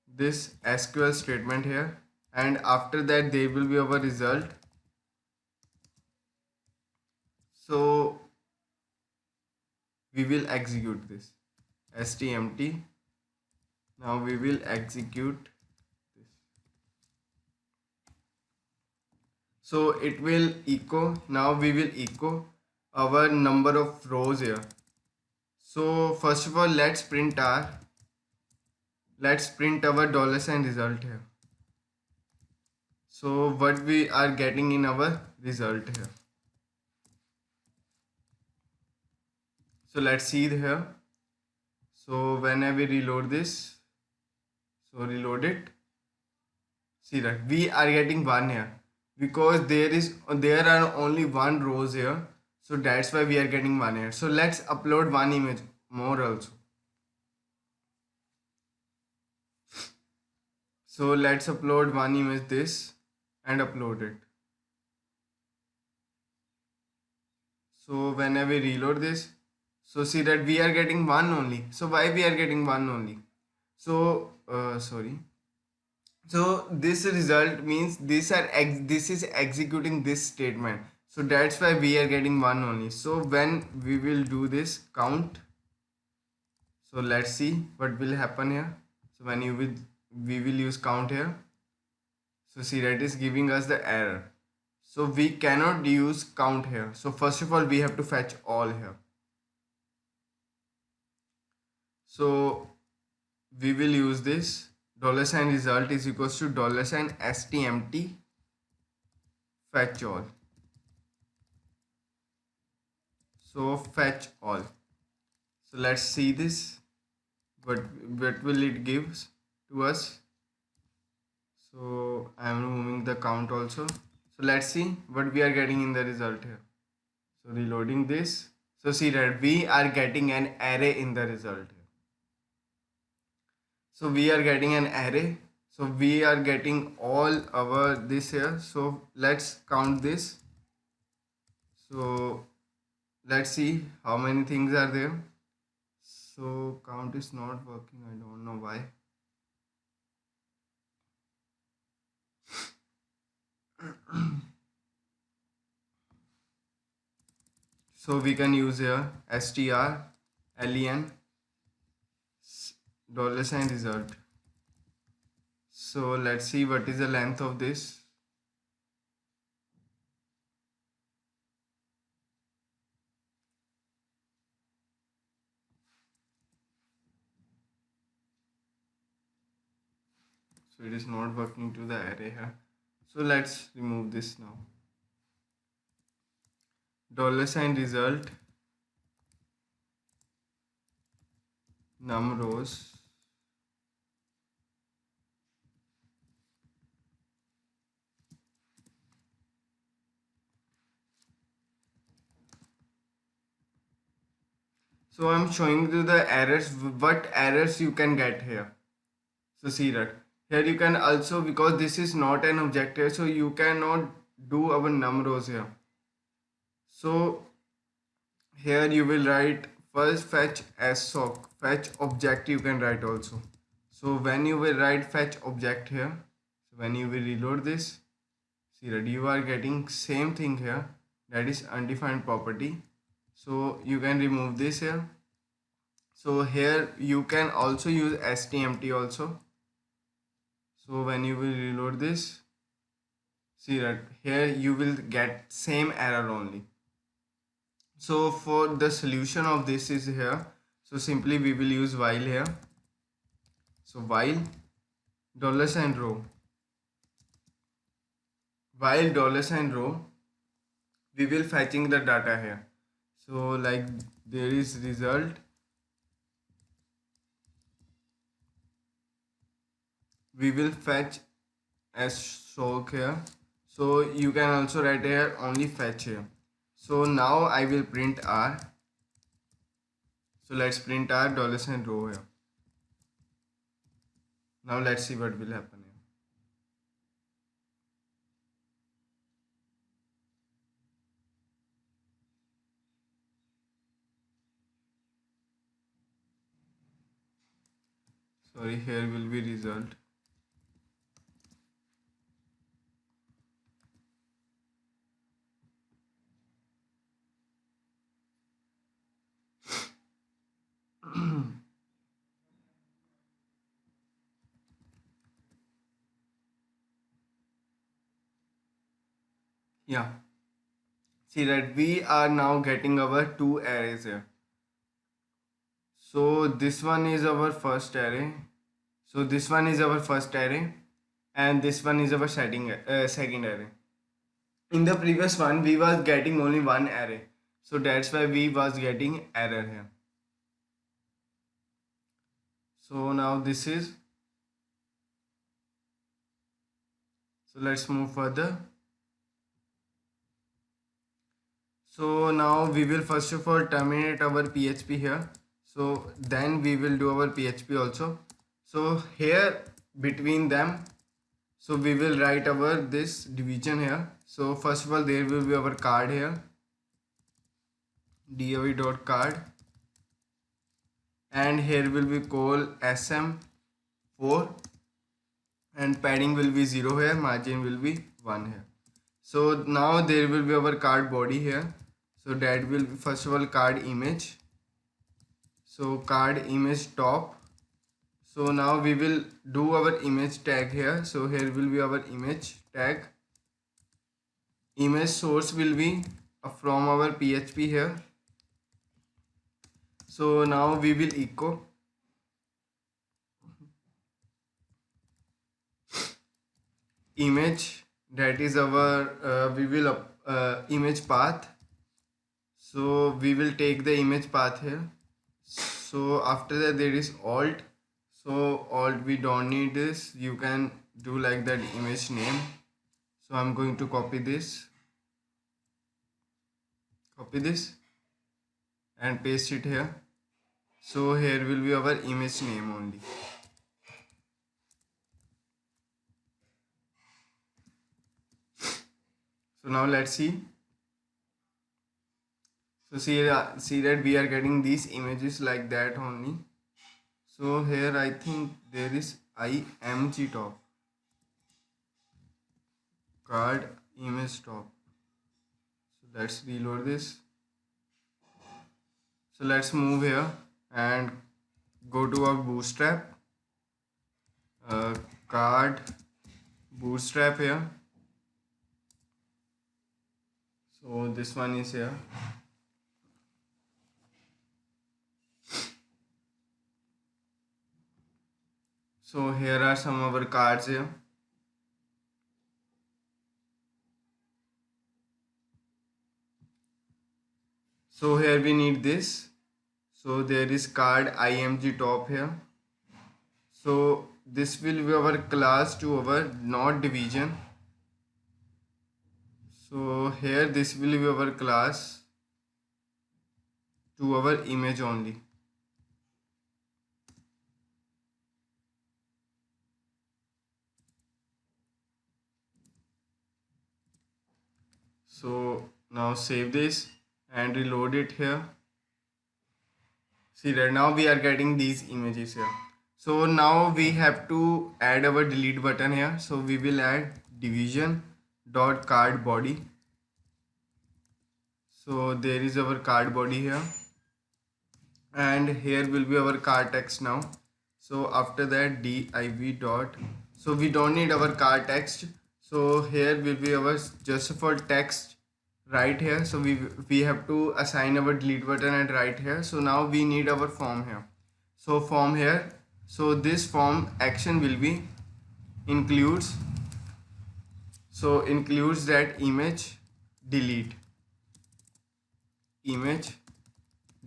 Speaker 1: this sql statement here, and after that there will be our result. So we will execute this stmt. Now we will execute this. So it will echo. Now we will echo our number of rows here. So first of all let's print our dollar sign result here. So what we are getting in our result here. So let's see here. So when I will reload this, so reload it, see that we are getting 1 here, because there are only 1 rows here, so that's why we are getting 1 here. So let's upload 1 image more also. So let's upload 1 image this and upload it. So when I will reload this, so see that we are getting 1 only. So why we are getting 1 only? So sorry. So this result means this is executing this statement, so that's why we are getting 1 only. So when we will do this count, so let's see what will happen here. So when we will use count here, so see that is giving us the error. So we cannot use count here. So first of all we have to fetch all here. So we will use this dollar sign result is equals to dollar sign stmt fetch all. So fetch all. So let's see this, what will it gives to us. So I am removing the count also. So let's see what we are getting in the result here. So reloading this, so see that we are getting an array in the result here. So we are getting an array. So we are getting all our this here. So let's count this. So let's see how many things are there. So count is not working. I don't know why. So we can use here strlen dollar sign result. So let's see what is the length of this. So it is not working to the array here. So let's remove this now. Dollar sign result num rows So I'm showing you the errors, what errors you can get here. So see that Here you can also, because this is not an object here, so you cannot do our num rows here. So here you will write first fetch sock, fetch object you can write also. So when you will write fetch object here, so when you will reload this, see that you are getting same thing here, that is undefined property. So you can remove this here. So here you can also use stmt also. So when you will reload this, see that here you will get same error only. So for the solution of this is here, so simply we will use while here. So while $row, while $row, we will fetching the data here. So like there is result, we will fetch as sock here. So you can also write here only fetch here. So now I will print r. So let's print r $row here. Now let's see what will happen here. Sorry, here will be result. Yeah, see that we are now getting our two arrays here. So this one is our first array. So this one is our first array, and this one is our second array. In the previous one, we was getting only one array. So that's why we was getting error here. So now this is. So let's move further. So now we will first of all terminate our PHP here. So then we will do our PHP also. So here between them, so we will write our this division here. So first of all there will be our card here, dov.card, and here will be call sm4, and padding will be 0 here, margin will be 1 here. So now there will be our card body here. So that will be first of all card image. So card image top. So now we will do our image tag here. So here will be our image tag. Image source will be from our PHP here. So now we will echo image, that is our we will image path. So we will take the image path here. So after that there is alt. So alt we don't need this, you can do like that image name. So I'm going to copy this and paste it here. So here will be our image name only. So now let's see. So see that we are getting these images like that only. So here I think there is img top, card image top. So let's reload this. So let's move here and go to our bootstrap, card bootstrap here. So this one is here. So here are some of our cards here. So here we need this. So there is card img top here. So this will be our class to our not division. So here this will be our class to our image only. So now save this and reload it here. See that now we are getting these images here. So now we have to add our delete button here. So we will add division dot card body. So there is our card body here, and here will be our card text now. So after that div dot, so we don't need our card text. So here will be our just for text right here. So we have to assign our delete button and right here. So now we need our form here. So form here. So this form action will be includes. So includes that image delete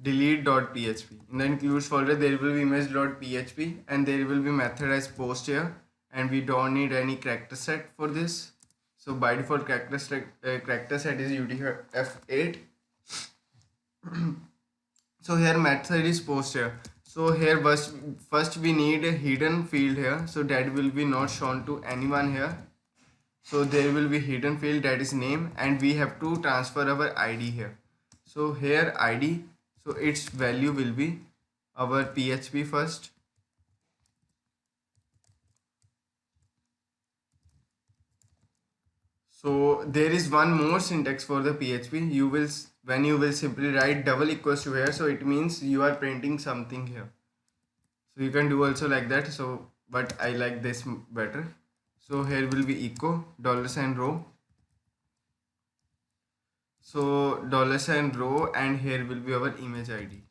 Speaker 1: delete.php. In the includes folder there will be image.php and there will be method as post here, and we don't need any character set for this. So by default character set is UTF-8. So here method is post here. So here first we need a hidden field here, so that will be not shown to anyone here. So there will be hidden field, that is name, and we have to transfer our ID here. So here ID, so its value will be our PHP first. So there is one more syntax for the PHP. When you will simply write double equals to here, so it means you are printing something here. So you can do also like that. So but I like this better. So here will be echo $row. So $row, and here will be our image ID.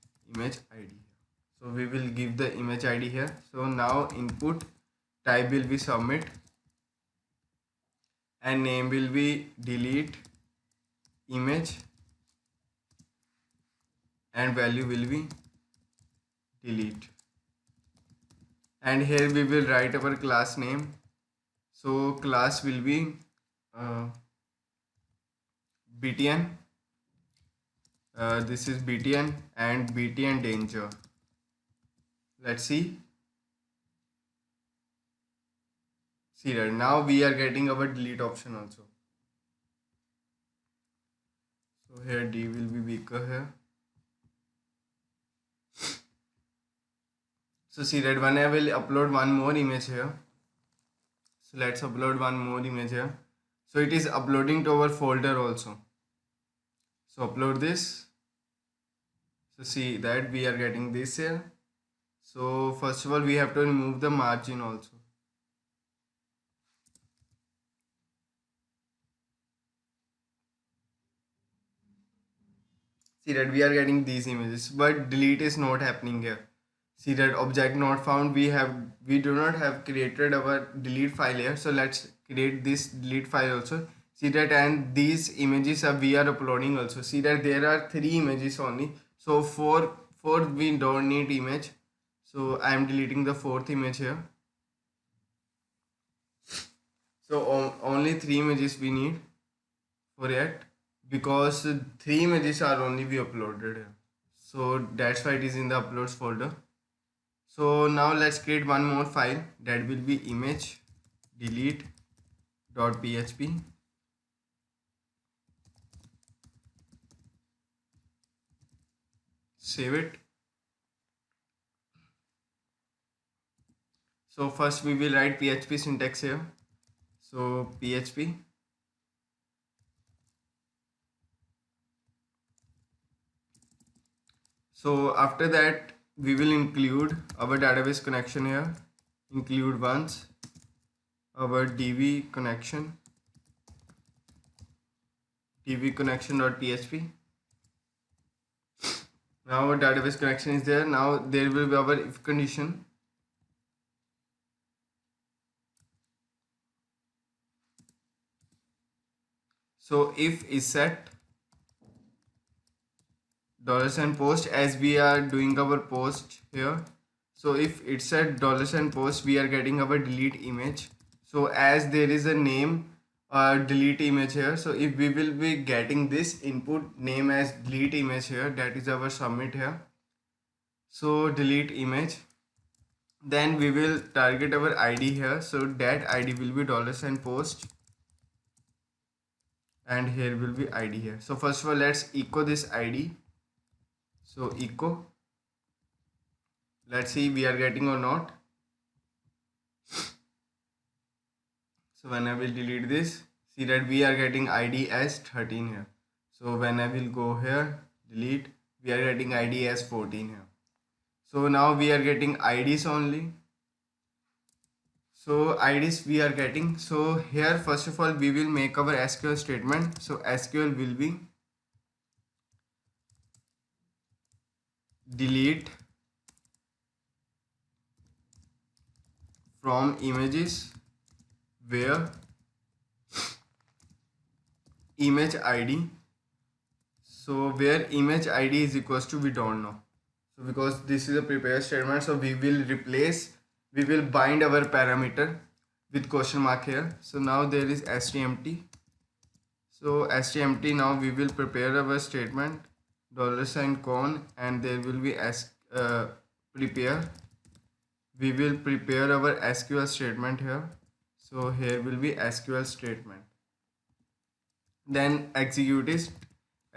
Speaker 1: So we will give the image ID here. So now input type will be submit, and name will be delete image, and value will be delete. And here we will write our class name. So class will be BTN. This is BTN and BTN danger. Let's see. See that now we are getting our delete option also. So here D will be bigger here. So see that when I will upload one more image here. So let's upload one more image here. So it is uploading to our folder also. So upload this. So see that we are getting this here. So first of all we have to remove the margin also. See that we are getting these images, but delete is not happening here. See that object not found. We do not have created our delete file here. So let's create this delete file also. See that, and these images we are uploading also. See that there are 3 images only. So four we don't need image. So I am deleting the 4th image here. So only 3 images we need for React, because 3 images are only be uploaded here. So that's why it is in the uploads folder. So now let's create one more file, that will be image delete.php. Save it. So first we will write PHP syntax here. So PHP. So after that we will include our database connection here. Include once our db connection.php. Now our database connection is there. Now there will be our if condition. So if is set $post, as we are doing our post here. So if it's set $post, we are getting our delete image. So as there is a name delete image here, so if we will be getting this input name as delete image here, that is our submit here. So delete image, then we will target our ID here. So that ID will be $post, and here will be id here. So first of all, let's echo this id. So echo, let's see we are getting or not. So when I will delete this, see that we are getting id as 13 here. So when I will go here, delete, we are getting id as 14 here. So now we are getting IDs only. So IDs we are getting. So here first of all we will make our SQL statement. So SQL will be delete from images where image ID. So where image ID is equals to we don't know. So because this is a prepare statement, so we will bind our parameter with question mark here. So now there is stmt. So stmt, now we will prepare our statement $con, and there will be prepare. We will prepare our SQL statement here. So here will be SQL statement. Then execute is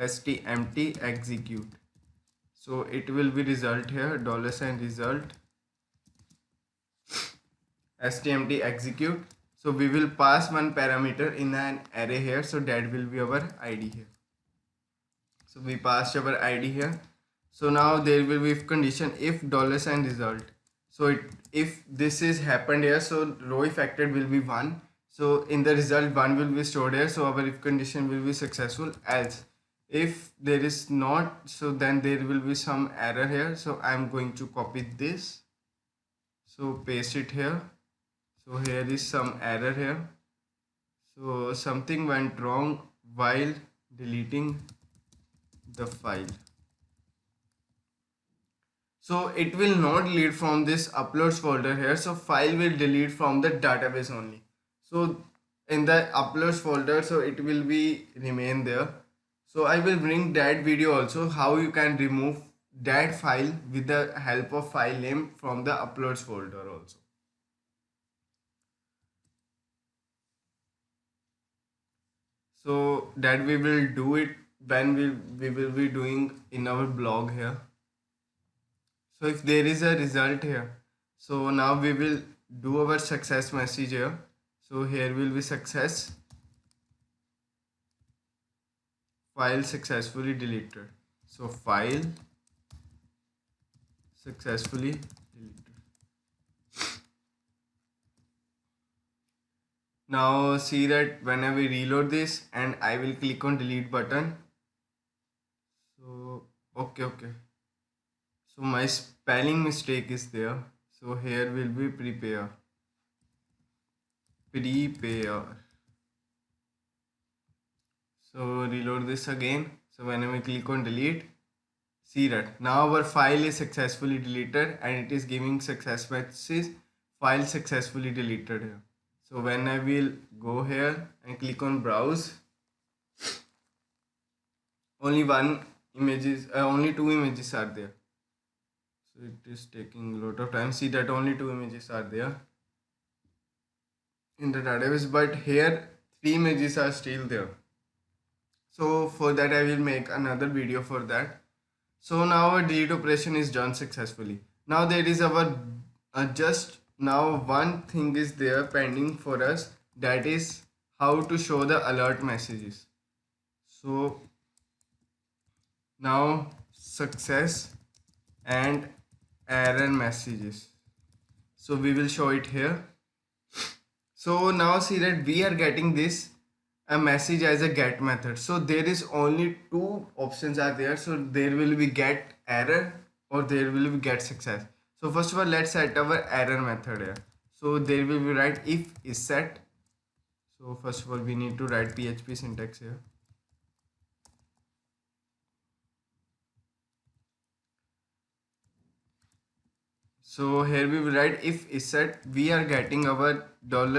Speaker 1: stmt execute. So it will be result here, $result stmt execute. So we will pass one parameter in an array here, so that will be our id here. So we passed our id here. So now there will be if condition, if $result. So if this is happened here, so row affected will be 1. So in the result 1 will be stored here, so our if condition will be successful. Else if there is not, so then there will be some error here. So I am going to copy this, so paste it here. So here is some error here. So something went wrong while deleting the file. So it will not delete from this uploads folder here. So file will delete from the database only. So in the uploads folder, so it will be remain there. So I will bring that video also, how you can remove that file with the help of file name from the uploads folder also. So that we will do it when we will be doing in our blog here. So if there is a result here, so now we will do our success message here. So here will be success, file successfully deleted. So file successfully deleted. Now see that when I will reload this and I will click on delete button. So okay. So my spelling mistake is there. So here will be prepare. So reload this again. So when I will click on delete, see that now our file is successfully deleted and it is giving success message, file successfully deleted here. So when I will go here and click on browse, only only 2 images are there. So it is taking a lot of time. See that only 2 images are there in the database, but here 3 images are still there. So for that I will make another video for that. So now our delete operation is done successfully. Now there is our just now one thing is there pending for us, that is how to show the alert messages. So now success and error messages. So we will show it here. So now see that we are getting this a message as a get method. So there is only 2 options are there. So there will be get error or there will be get success. So first of all, let's set our error method here. So there will be write if is set. So first of all, we need to write PHP syntax here. So here we will write if is set. We are getting our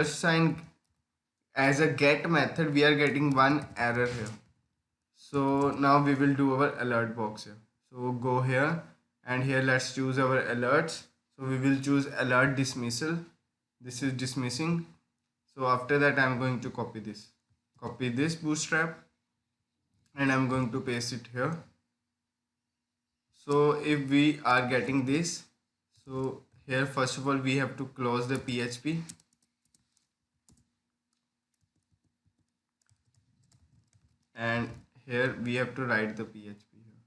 Speaker 1: $sign as a get method. We are getting one error here. So now we will do our alert box here. So go here and here let's choose our alerts. So we will choose alert dismissal. This is dismissing. So after that I'm going to copy this. copy this bootstrap and I'm going to paste it here. So if we are getting this, so here first of all we have to close the PHP, and here we have to write the PHP here.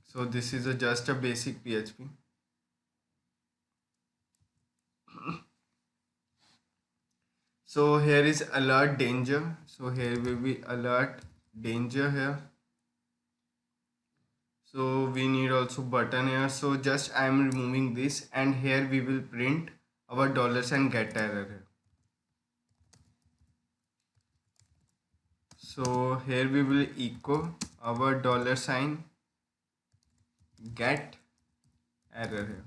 Speaker 1: So this is just a basic PHP. So here is alert danger. So here will be alert danger here. So we need also button here. So just I am removing this, and here we will print our dollars and get error here. So here we will echo our dollar sign get error here.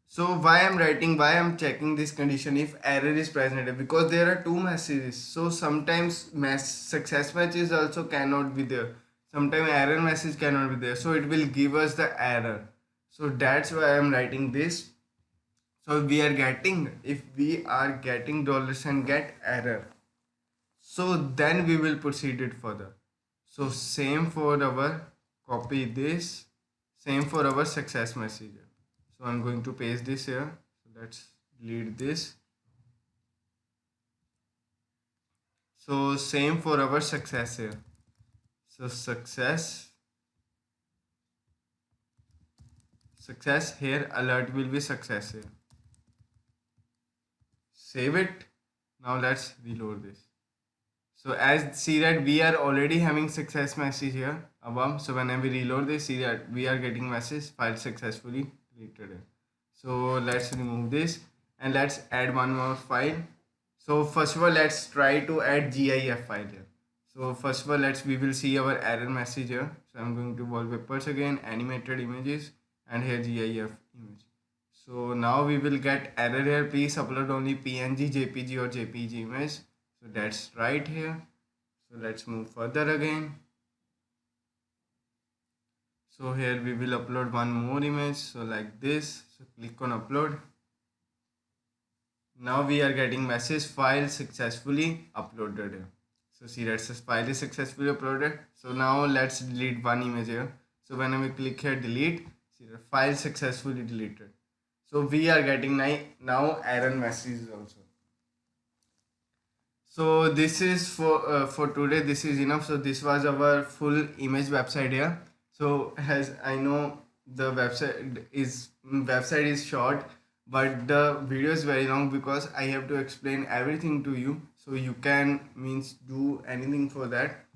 Speaker 1: So why I'm checking this condition if error is present here? Because there are two messages. So sometimes success message also cannot be there. Sometimes error message cannot be there. So it will give us the error. So that's why I'm writing this. So if we are getting dollars and get error, so then we will proceed it further. So same for our copy this, same for our success message. So I'm going to paste this here. So let's delete this. So same for our success here. So success here, alert will be success here. Save it. Now let's reload this. So as see that we are already having success message here above. So whenever we reload this, see that we are getting message file successfully deleted. So let's remove this and let's add one more file. So first of all, let's try to add GIF file here. So first of all, we will see our error message here. So I'm going to wallpapers again, animated images, and here GIF image. So now we will get error here. Please upload only PNG, JPG or JPG image. So that's right here. So let's move further again. So here we will upload one more image. So like this. So click on upload. Now we are getting message file successfully uploaded here. So see that says file is successfully uploaded. So now let's delete one image here. So when we click here delete, see the file successfully deleted. So we are getting now error messages also. So this is for today. This is enough. So this was our full image website here. So as I know the website is short, but the video is very long because I have to explain everything to you. So you can do anything for that.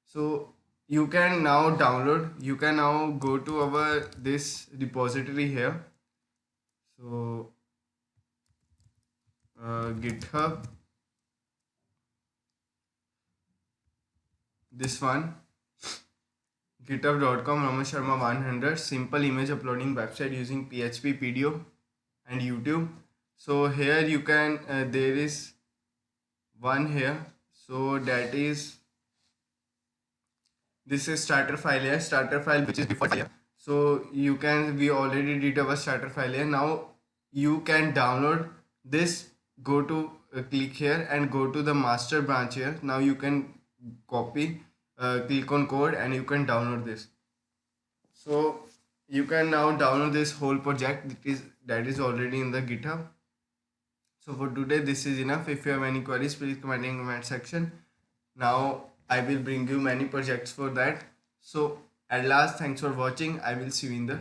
Speaker 1: So you can now download. You can now go to our this repository here. So GitHub. This one, github.com Ramesh Sharma 100, simple image uploading website using PHP, PDO and YouTube. So here you can there is one here. So that is this is starter file here, starter file which is default file. So we already did our starter file here. Now you can download this. Go to click here and go to the master branch here. Now you can copy, click on code and you can download this. So you can now download this whole project that is already in the GitHub. So for today this is enough. If you have any queries, please comment in the comment section. Now I will bring you many projects for that. So at last, thanks for watching. I will see you in the